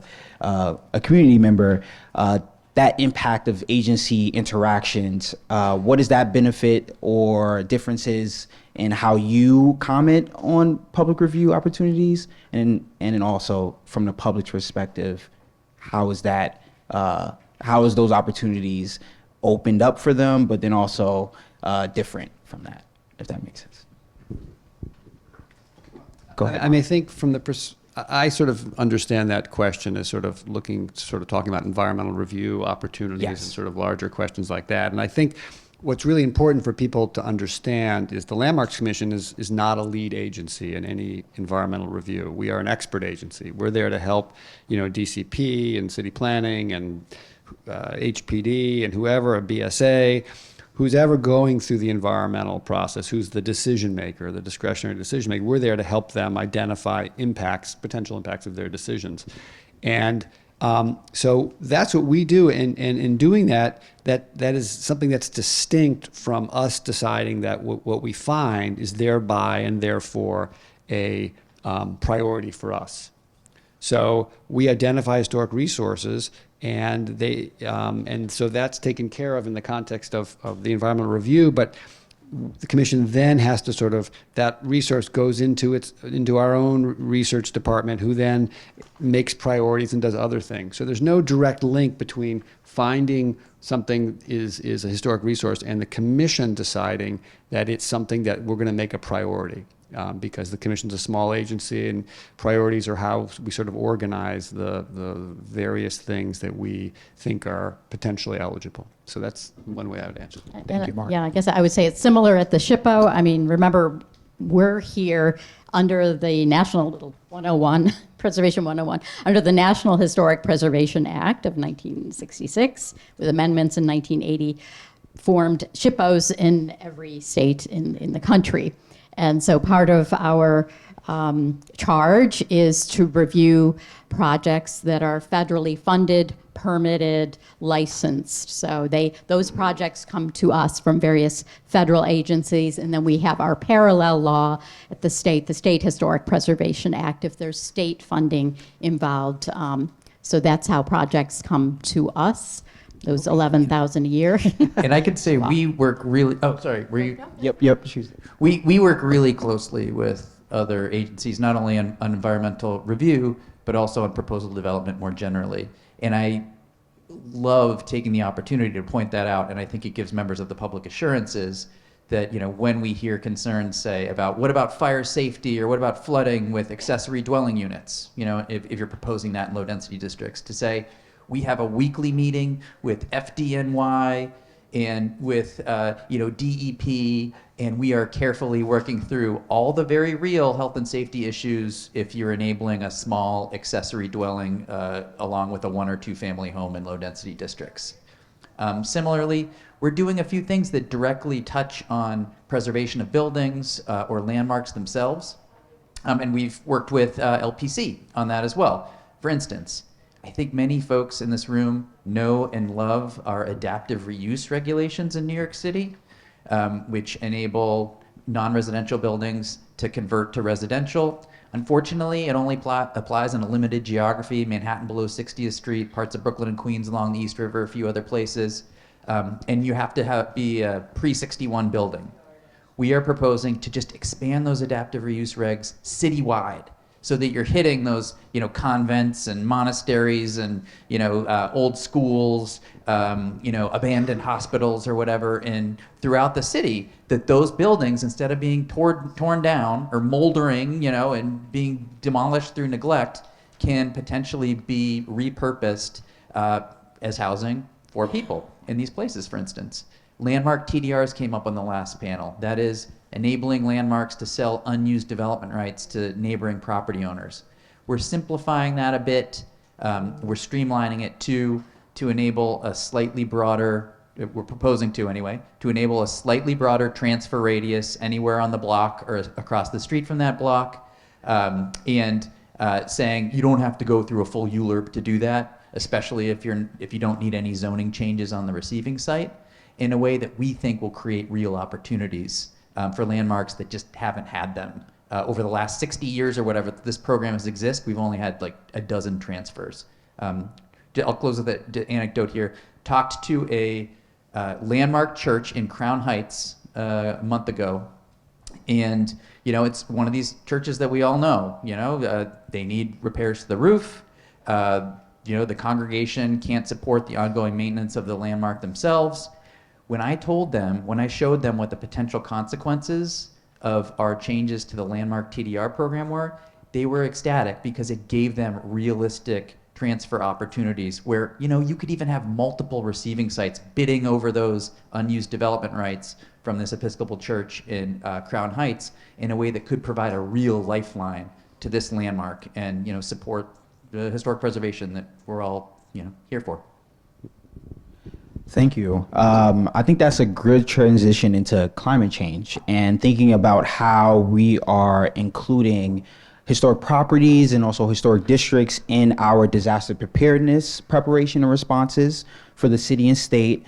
community member, that impact of agency interactions, what is that benefit or differences in how you comment on public review opportunities? And then also from the public's perspective, how is those opportunities opened up for them, but then also different from that? if that makes sense. Go ahead. I mean, I think from the I sort of understand that question as sort of talking about environmental review opportunities Yes. and sort of larger questions like that. And I think what's really important for people to understand is the Landmarks Commission is not a lead agency in any environmental review. We are an expert agency. We're there to help, DCP and city planning and HPD and whoever, a BSA, who's ever going through the environmental process, who's the decision maker, the discretionary decision maker. We're there to help them identify potential impacts of their decisions. And so that's what we do. And in doing that is something that's distinct from us deciding that what we find is thereby and therefore a priority for us. So we identify historic resources, and and so that's taken care of in the context of the environmental review. But the commission then has to that resource goes into our own research department, who then makes priorities and does other things. So there's no direct link between finding something is a historic resource and the commission deciding that it's something that we're going to make a priority. Because the commission's a small agency, and priorities are how we sort of organize the various things that we think are potentially eligible. So that's one way I would answer it. Thank you, Mark. Yeah, I guess I would say it's similar at the SHPO. I mean, remember, we're here under the National Little 101, Preservation 101, under the National Historic Preservation Act of 1966, with amendments in 1980, formed SHPOs in every state in the country. And so part of our charge is to review projects that are federally funded, permitted, licensed. So those projects come to us from various federal agencies, and then we have our parallel law at the State Historic Preservation Act, if there's state funding involved. So that's how projects come to us. Those 11,000 a year. And I could say we work really. Oh, sorry. Were you? Yep. We work really closely with other agencies, not only on environmental review, but also on proposal development more generally. And I love taking the opportunity to point that out. And I think it gives members of the public assurances that, when we hear concerns, say, about what about fire safety or what about flooding with accessory dwelling units, if you're proposing that in low density districts, to say, we have a weekly meeting with FDNY and with DEP, and we are carefully working through all the very real health and safety issues if you're enabling a small accessory dwelling along with a 1 or 2 family home in low density districts. Similarly, we're doing a few things that directly touch on preservation of buildings or landmarks themselves, and we've worked with LPC on that as well. For instance, I think many folks in this room know and love our adaptive reuse regulations in New York City, which enable non-residential buildings to convert to residential. Unfortunately, it only applies in a limited geography, Manhattan below 60th Street, parts of Brooklyn and Queens along the East River, a few other places. And you have to be a pre-61 building. We are proposing to just expand those adaptive reuse regs citywide, so that you're hitting those, convents and monasteries and, old schools, abandoned hospitals or whatever, and throughout the city, that those buildings, instead of being torn down or moldering, and being demolished through neglect, can potentially be repurposed as housing for people in these places, for instance. Landmark TDRs came up on the last panel. That is enabling landmarks to sell unused development rights to neighboring property owners. We're simplifying that a bit. We're streamlining it to enable a slightly broader, we're proposing to anyway, to enable a slightly broader transfer radius anywhere on the block or across the street from that block, and saying you don't have to go through a full ULURP to do that, especially if you don't need any zoning changes on the receiving site, in a way that we think will create real opportunities for landmarks that just haven't had them. Over the last 60 years or whatever this program has existed, we've only had like a dozen transfers. I'll close with an anecdote here. Talked to a landmark church in Crown Heights a month ago, and it's one of these churches that we all know. They need repairs to the roof. The congregation can't support the ongoing maintenance of the landmark themselves. when I showed them what the potential consequences of our changes to the landmark TDR program were, they were ecstatic because it gave them realistic transfer opportunities where, you could even have multiple receiving sites bidding over those unused development rights from this Episcopal church in Crown Heights in a way that could provide a real lifeline to this landmark and, support the historic preservation that we're all, here for. Thank you. I think that's a good transition into climate change and thinking about how we are including historic properties and also historic districts in our disaster preparedness preparation and responses for the city and state,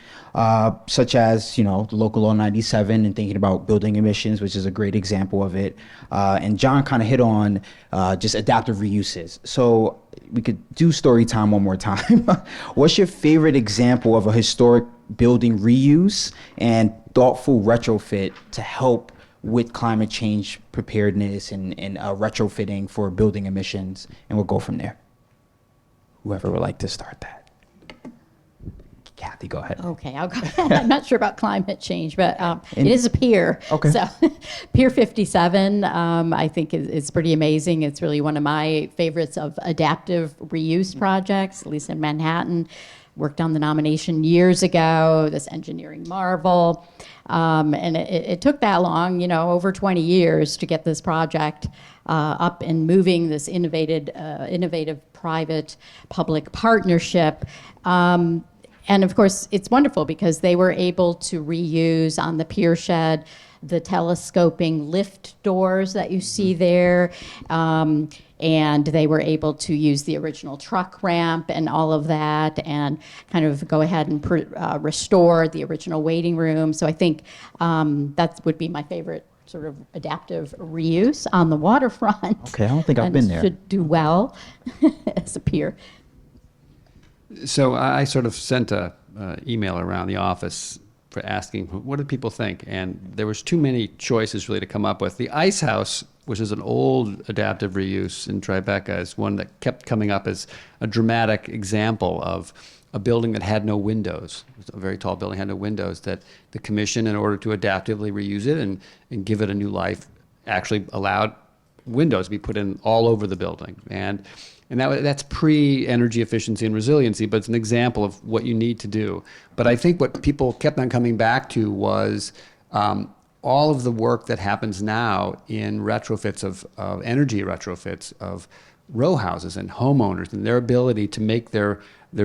such as, the local law 97 and thinking about building emissions, which is a great example of it. And John kind of hit on just adaptive reuses. So we could do story time one more time. What's your favorite example of a historic building reuse and thoughtful retrofit to help with climate change preparedness and retrofitting for building emissions? And we'll go from there. Whoever would like to start that. Kathy, go ahead. Okay, I'll go ahead. I'm not sure about climate change, but it is a pier. Okay. So Pier 57, I think is pretty amazing. It's really one of my favorites of adaptive reuse projects, at least in Manhattan. Worked on the nomination years ago, this engineering marvel. And it took that long, over 20 years to get this project up and moving, this innovative private-public partnership. And of course, it's wonderful because they were able to reuse on the pier shed the telescoping lift doors that you see there. And they were able to use the original truck ramp and all of that and kind of go ahead and restore the original waiting room. So I think that would be my favorite sort of adaptive reuse on the waterfront. Okay, I don't think I've been there. Should do well as a pier. So I sort of sent a email around the office for asking, what do people think? And there was too many choices really to come up with. The Ice House, which is an old adaptive reuse in Tribeca, is one that kept coming up as a dramatic example of a building that had no windows. It was a very tall building, had no windows, that the commission, in order to adaptively reuse it and give it a new life, actually allowed windows to be put in all over the building. And that's pre-energy efficiency and resiliency, but it's an example of what you need to do. But I think what people kept on coming back to was all of the work that happens now in retrofits of energy retrofits of row houses and homeowners and their ability to make their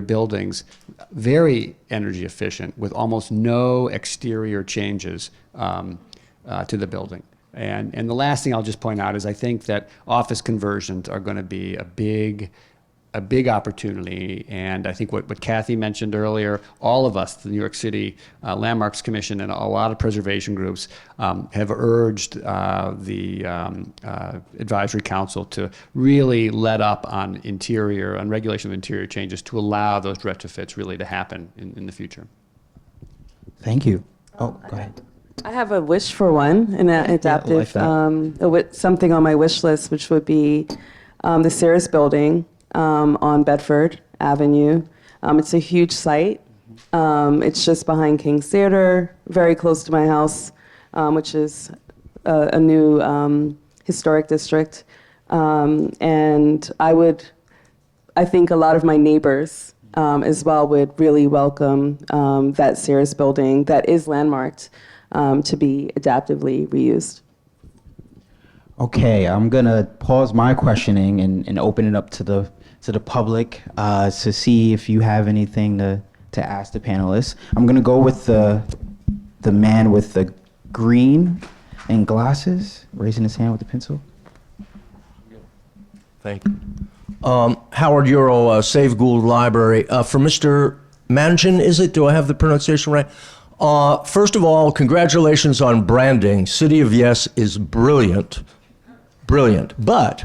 buildings very energy efficient with almost no exterior changes to the building. And the last thing I'll just point out is I think that office conversions are going to be a big opportunity. And I think what Kathy mentioned earlier, all of us, the New York City Landmarks Commission and a lot of preservation groups have urged the Advisory Council to really let up on regulation of interior changes to allow those retrofits really to happen in the future. Thank you. Oh, go ahead. I have a wish for one, an adaptive, something on my wish list, which would be the Sears building on Bedford Avenue. It's a huge site. It's just behind King's Theater, very close to my house, which is a new historic district. And I think a lot of my neighbors as well would really welcome that Sears building that is landmarked to be adaptively reused. Okay, I'm gonna pause my questioning and open it up to the public to see if you have anything to ask the panelists. I'm gonna go with the man with the green and glasses, raising his hand with the pencil. Thank you. Howard Euro, Save Gould Library. For Mr. Mangin, is it? Do I have the pronunciation right? First of all, congratulations on branding. City of Yes is brilliant. Brilliant. But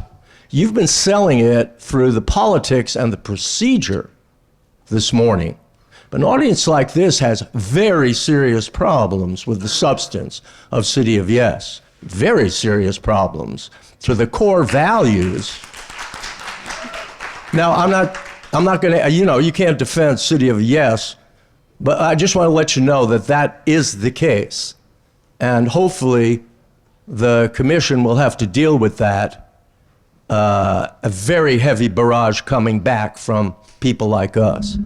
you've been selling it through the politics and the procedure this morning. But an audience like this has very serious problems with the substance of City of Yes. Very serious problems to the core values. Now, I'm not going to, you can't defend City of Yes But I just want to let you know that that is the case. And hopefully the commission will have to deal with that, a very heavy barrage coming back from people like us.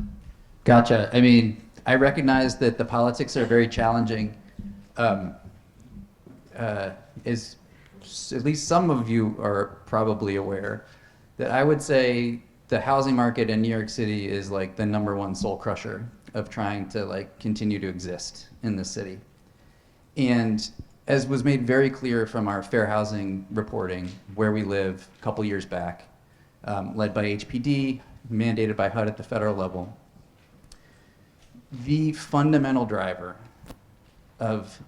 Gotcha. I mean, I recognize that the politics are very challenging. Is at least some of you are probably aware that I would say the housing market in New York City is like the #1 soul crusher of trying to like continue to exist in the city. And as was made very clear from our fair housing reporting, Where We Live a couple years back, led by HPD, mandated by HUD at the federal level, the fundamental driver of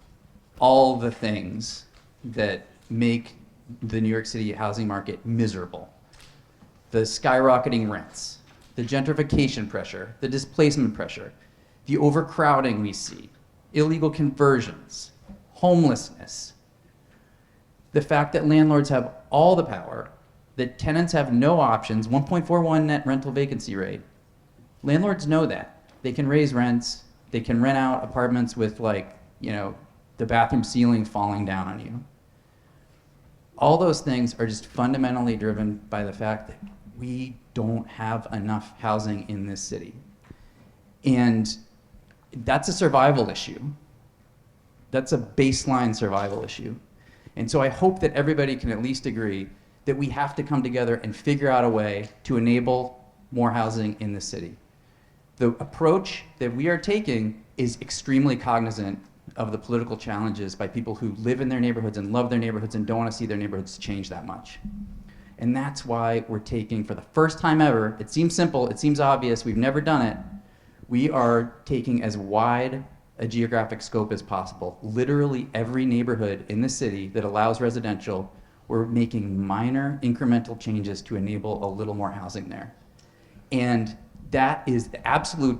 all the things that make the New York City housing market miserable, the skyrocketing rents, the gentrification pressure, the displacement pressure, the overcrowding we see, illegal conversions, homelessness, the fact that landlords have all the power, that tenants have no options, 1.41 net rental vacancy rate. Landlords know that. They can raise rents, they can rent out apartments with like, you know, the bathroom ceiling falling down on you. All those things are just fundamentally driven by the fact that we don't have enough housing in this city. And that's a survival issue. That's a baseline survival issue. And so I hope that everybody can at least agree that we have to come together and figure out a way to enable more housing in the city. The approach that we are taking is extremely cognizant of the political challenges by people who live in their neighborhoods and love their neighborhoods and don't want to see their neighborhoods change that much. And that's why we're taking, for the first time ever, it seems simple, it seems obvious, we've never done it, we are taking as wide a geographic scope as possible. Literally every neighborhood in the city that allows residential, we're making minor incremental changes to enable a little more housing there. And that is the absolute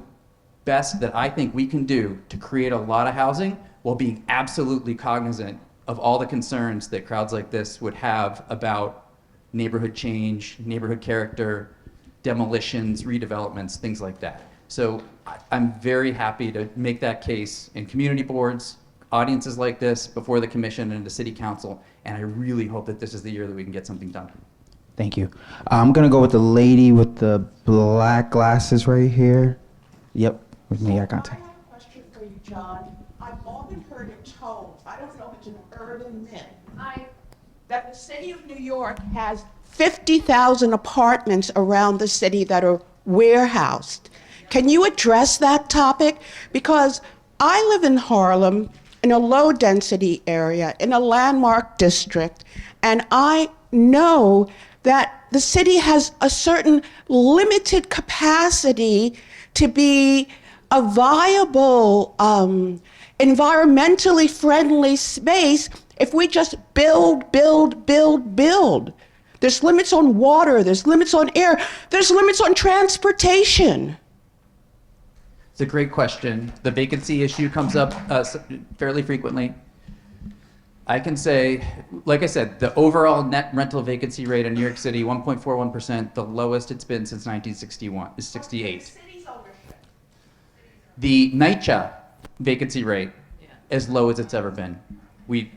best that I think we can do to create a lot of housing while being absolutely cognizant of all the concerns that crowds like this would have about neighborhood change, neighborhood character, demolitions, redevelopments, things like that. So I'm very happy to make that case in community boards, audiences like this, before the commission and the city council, and I really hope that this is the year that we can get something done. Thank you. I'm gonna go with the lady with the black glasses right here. Yep, with me, eye contact. I have a question for you, John. I've often heard it told, I don't know if it's an urban myth, that the city of New York has 50,000 apartments around the city that are warehoused. Can you address that topic? Because I live in Harlem, in a low-density area, in a landmark district, and I know that the city has a certain limited capacity to be a viable, environmentally friendly space if we just build. There's limits on water, there's limits on air, there's limits on transportation. It's a great question. The vacancy issue comes up fairly frequently. I can say, like I said, the overall net rental vacancy rate in New York City, 1.41%, the lowest it's been since 1968. The NYCHA vacancy rate, as low as it's ever been. We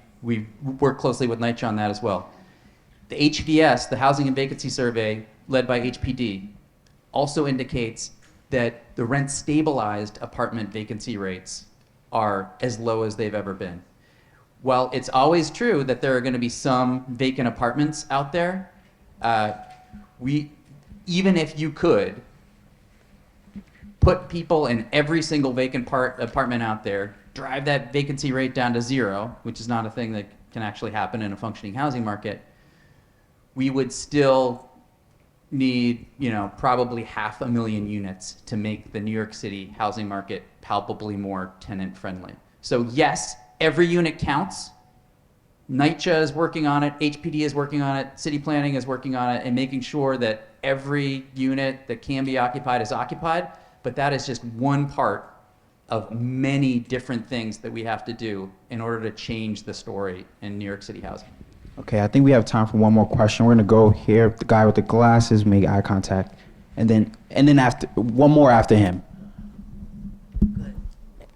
work closely with NYCHA on that as well. The HVS, the Housing and Vacancy Survey, led by HPD, also indicates that the rent-stabilized apartment vacancy rates are as low as they've ever been. While it's always true that there are going to be some vacant apartments out there, even if you could put people in every single vacant apartment out there, drive that vacancy rate down to 0, which is not a thing that can actually happen in a functioning housing market, we would still need, probably 500,000 units to make the New York City housing market palpably more tenant friendly. So yes, every unit counts. NYCHA is working on it, HPD is working on it, city planning is working on it, and making sure that every unit that can be occupied is occupied, but that is just one part of many different things that we have to do in order to change the story in New York City housing. Okay, I think we have time for one more question. We're gonna go here, the guy with the glasses, make eye contact, and then after one more after him. Good.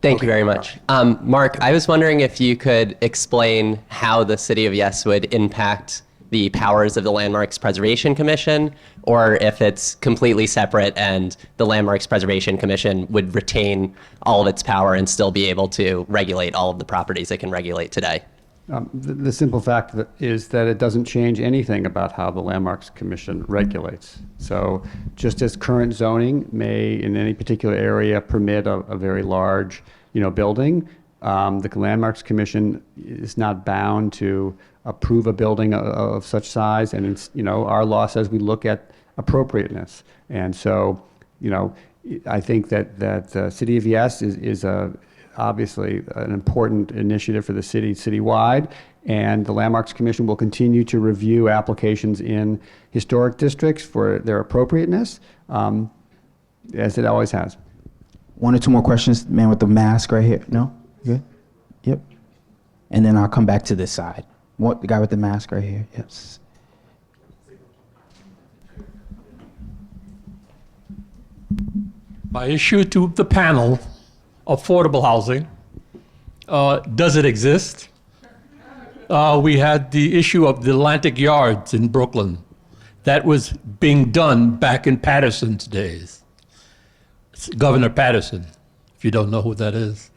Thank you very much. Mark, I was wondering if you could explain how the City of Yes would impact the powers of the Landmarks Preservation Commission, or if it's completely separate and the Landmarks Preservation Commission would retain all of its power and still be able to regulate all of the properties it can regulate today. The simple fact is that it doesn't change anything about how the Landmarks Commission regulates. So just as current zoning may, in any particular area, permit a very large, building, the Landmarks Commission is not bound to approve a building of such size. And it's, our law says we look at appropriateness. And so, I think that City of Yes is obviously an important initiative for the city citywide, and the Landmarks Commission will continue to review applications in historic districts for their appropriateness, as it always has. One or two more questions, man with the mask right here. No? Good? Yep. And then I'll come back to this side. What, the guy with the mask right here? Yes. My issue to the panel, affordable housing, does it exist? We had the issue of the Atlantic Yards in Brooklyn. That was being done back in Patterson's days. It's Governor Patterson, if you don't know who that is.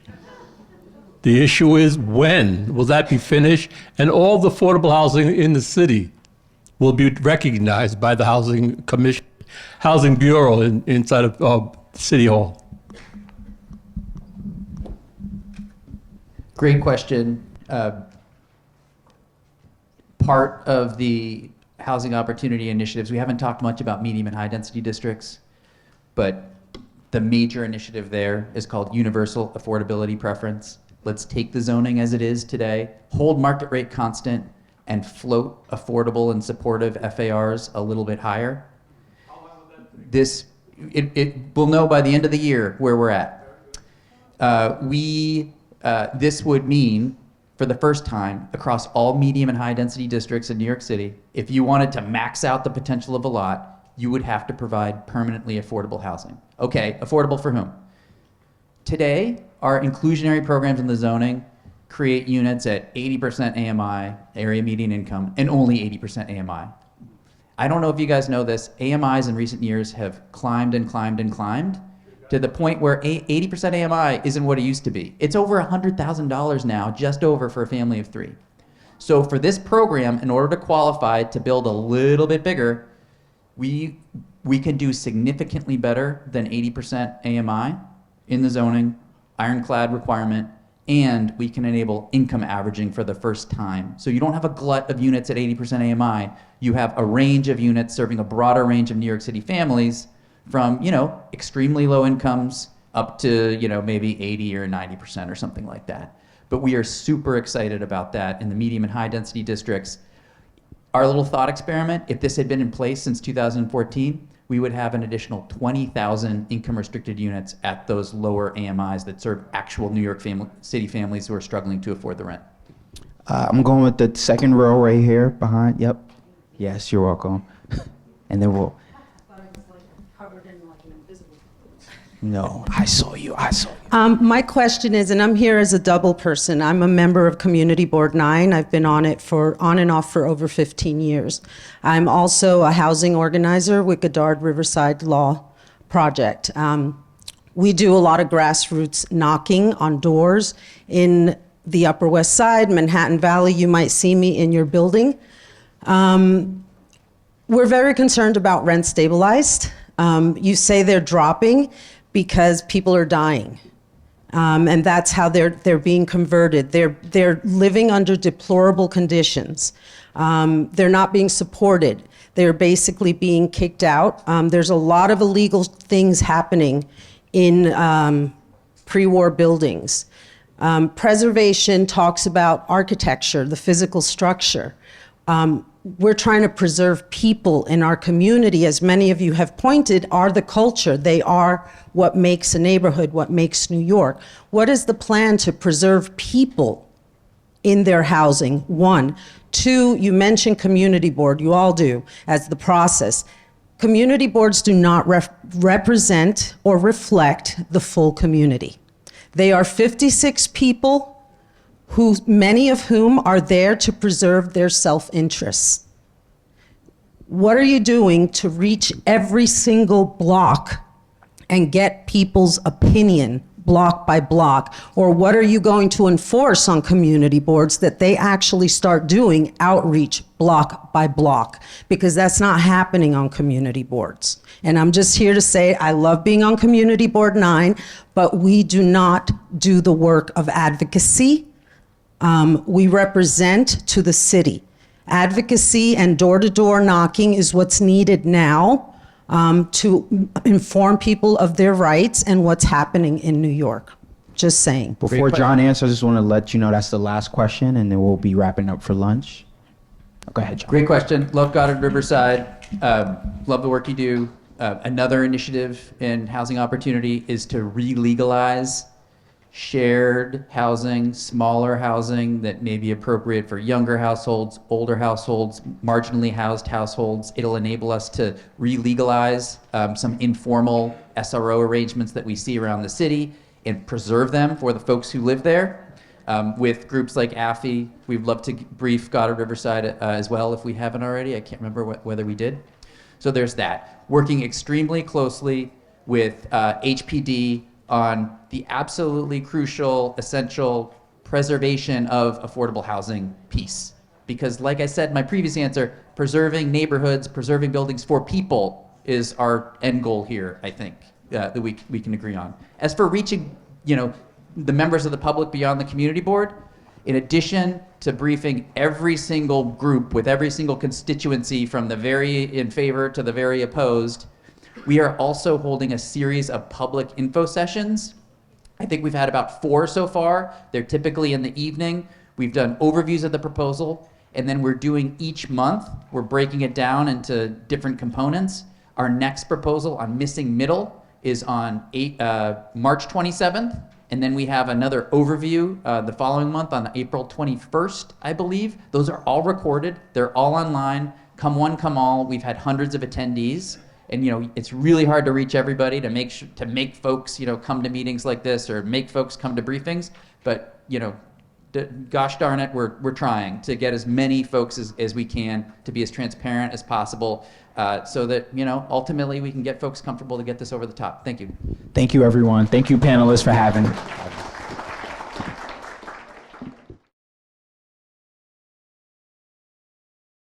The issue is, when will that be finished? And all the affordable housing in the city will be recognized by the Housing Commission, Housing Bureau inside of City Hall. Great question. Part of the housing opportunity initiatives, we haven't talked much about medium and high density districts, but the major initiative there is called Universal Affordability Preference. Let's take the zoning as it is today, hold market rate constant, and float affordable and supportive FARs a little bit higher. We'll know by the end of the year where we're at. This would mean, for the first time, across all medium and high density districts in New York City, if you wanted to max out the potential of a lot, you would have to provide permanently affordable housing. Okay, affordable for whom? Today, our inclusionary programs in the zoning create units at 80% AMI, area median income, and only 80% AMI. I don't know if you guys know this, AMIs in recent years have climbed and climbed and climbed to the point where 80% AMI isn't what it used to be. It's over $100,000 now, just over for a family of 3. So for this program, in order to qualify to build a little bit bigger, we can do significantly better than 80% AMI in the zoning, ironclad requirement, and we can enable income averaging for the first time. So you don't have a glut of units at 80% AMI, you have a range of units serving a broader range of New York City families from, extremely low incomes up to, maybe 80 or 90% or something like that. But we are super excited about that in the medium and high density districts. Our little thought experiment, if this had been in place since 2014, we would have an additional 20,000 income restricted units at those lower AMIs that serve actual New York City families who are struggling to afford the rent. I'm going with the second row right here behind. Yep. Yes, you're welcome. And then we'll. No, I saw you. My question is, and I'm here as a double person. I'm a member of Community Board 9. I've been on it on and off for over 15 years. I'm also a housing organizer with Goddard Riverside Law Project. We do a lot of grassroots knocking on doors in the Upper West Side, Manhattan Valley. You might see me in your building. We're very concerned about rent stabilized. You say they're dropping because people are dying. And that's how they're being converted. They're living under deplorable conditions. They're not being supported. They're basically being kicked out. There's a lot of illegal things happening in pre-war buildings. Preservation talks about architecture, the physical structure. We're trying to preserve people in our community, as many of you have pointed, are the culture. They are what makes a neighborhood, what makes New York. What is the plan to preserve people in their housing? 1. 2, you mentioned community board, you all do, as the process. Community boards do not represent or reflect the full community. They are 56 people, many of whom are there to preserve their self-interests. What are you doing to reach every single block and get people's opinion block by block? Or what are you going to enforce on community boards that they actually start doing outreach block by block? Because that's not happening on community boards. And I'm just here to say I love being on Community Board 9, but we do not do the work of advocacy. We represent to the city. Advocacy and door-to-door knocking is what's needed now to inform people of their rights and what's happening in New York. Just saying. Before John answers, I just want to let you know that's the last question, and then we'll be wrapping up for lunch. Go ahead, John. Great question. Love Goddard Riverside. Love the work you do. Another initiative in housing opportunity is to re-legalize shared housing, smaller housing that may be appropriate for younger households, older households, marginally housed households. It'll enable us to re-legalize some informal SRO arrangements that we see around the city and preserve them for the folks who live there. With groups like AFI, we'd love to brief Goddard Riverside as well if we haven't already. I can't remember whether we did. So there's that. Working extremely closely with HPD on the absolutely crucial, essential preservation of affordable housing piece. Because like I said in my previous answer, preserving neighborhoods, preserving buildings for people is our end goal here, I think, that we can agree on. As for reaching, the members of the public beyond the community board, in addition to briefing every single group with every single constituency from the very in favor to the very opposed, we are also holding a series of public info sessions. I think we've had about 4 so far. They're typically in the evening. We've done overviews of the proposal, and then we're doing each month, we're breaking it down into different components. Our next proposal on missing middle is on March 27th, and then we have another overview the following month on April 21st, I believe. Those are all recorded. They're all online. Come one, come all. We've had hundreds of attendees. And it's really hard to reach everybody to make folks come to meetings like this or make folks come to briefings. But gosh darn it, we're trying to get as many folks as we can to be as transparent as possible, so that ultimately we can get folks comfortable to get this over the top. Thank you. Thank you, everyone. Thank you, panelists, for having.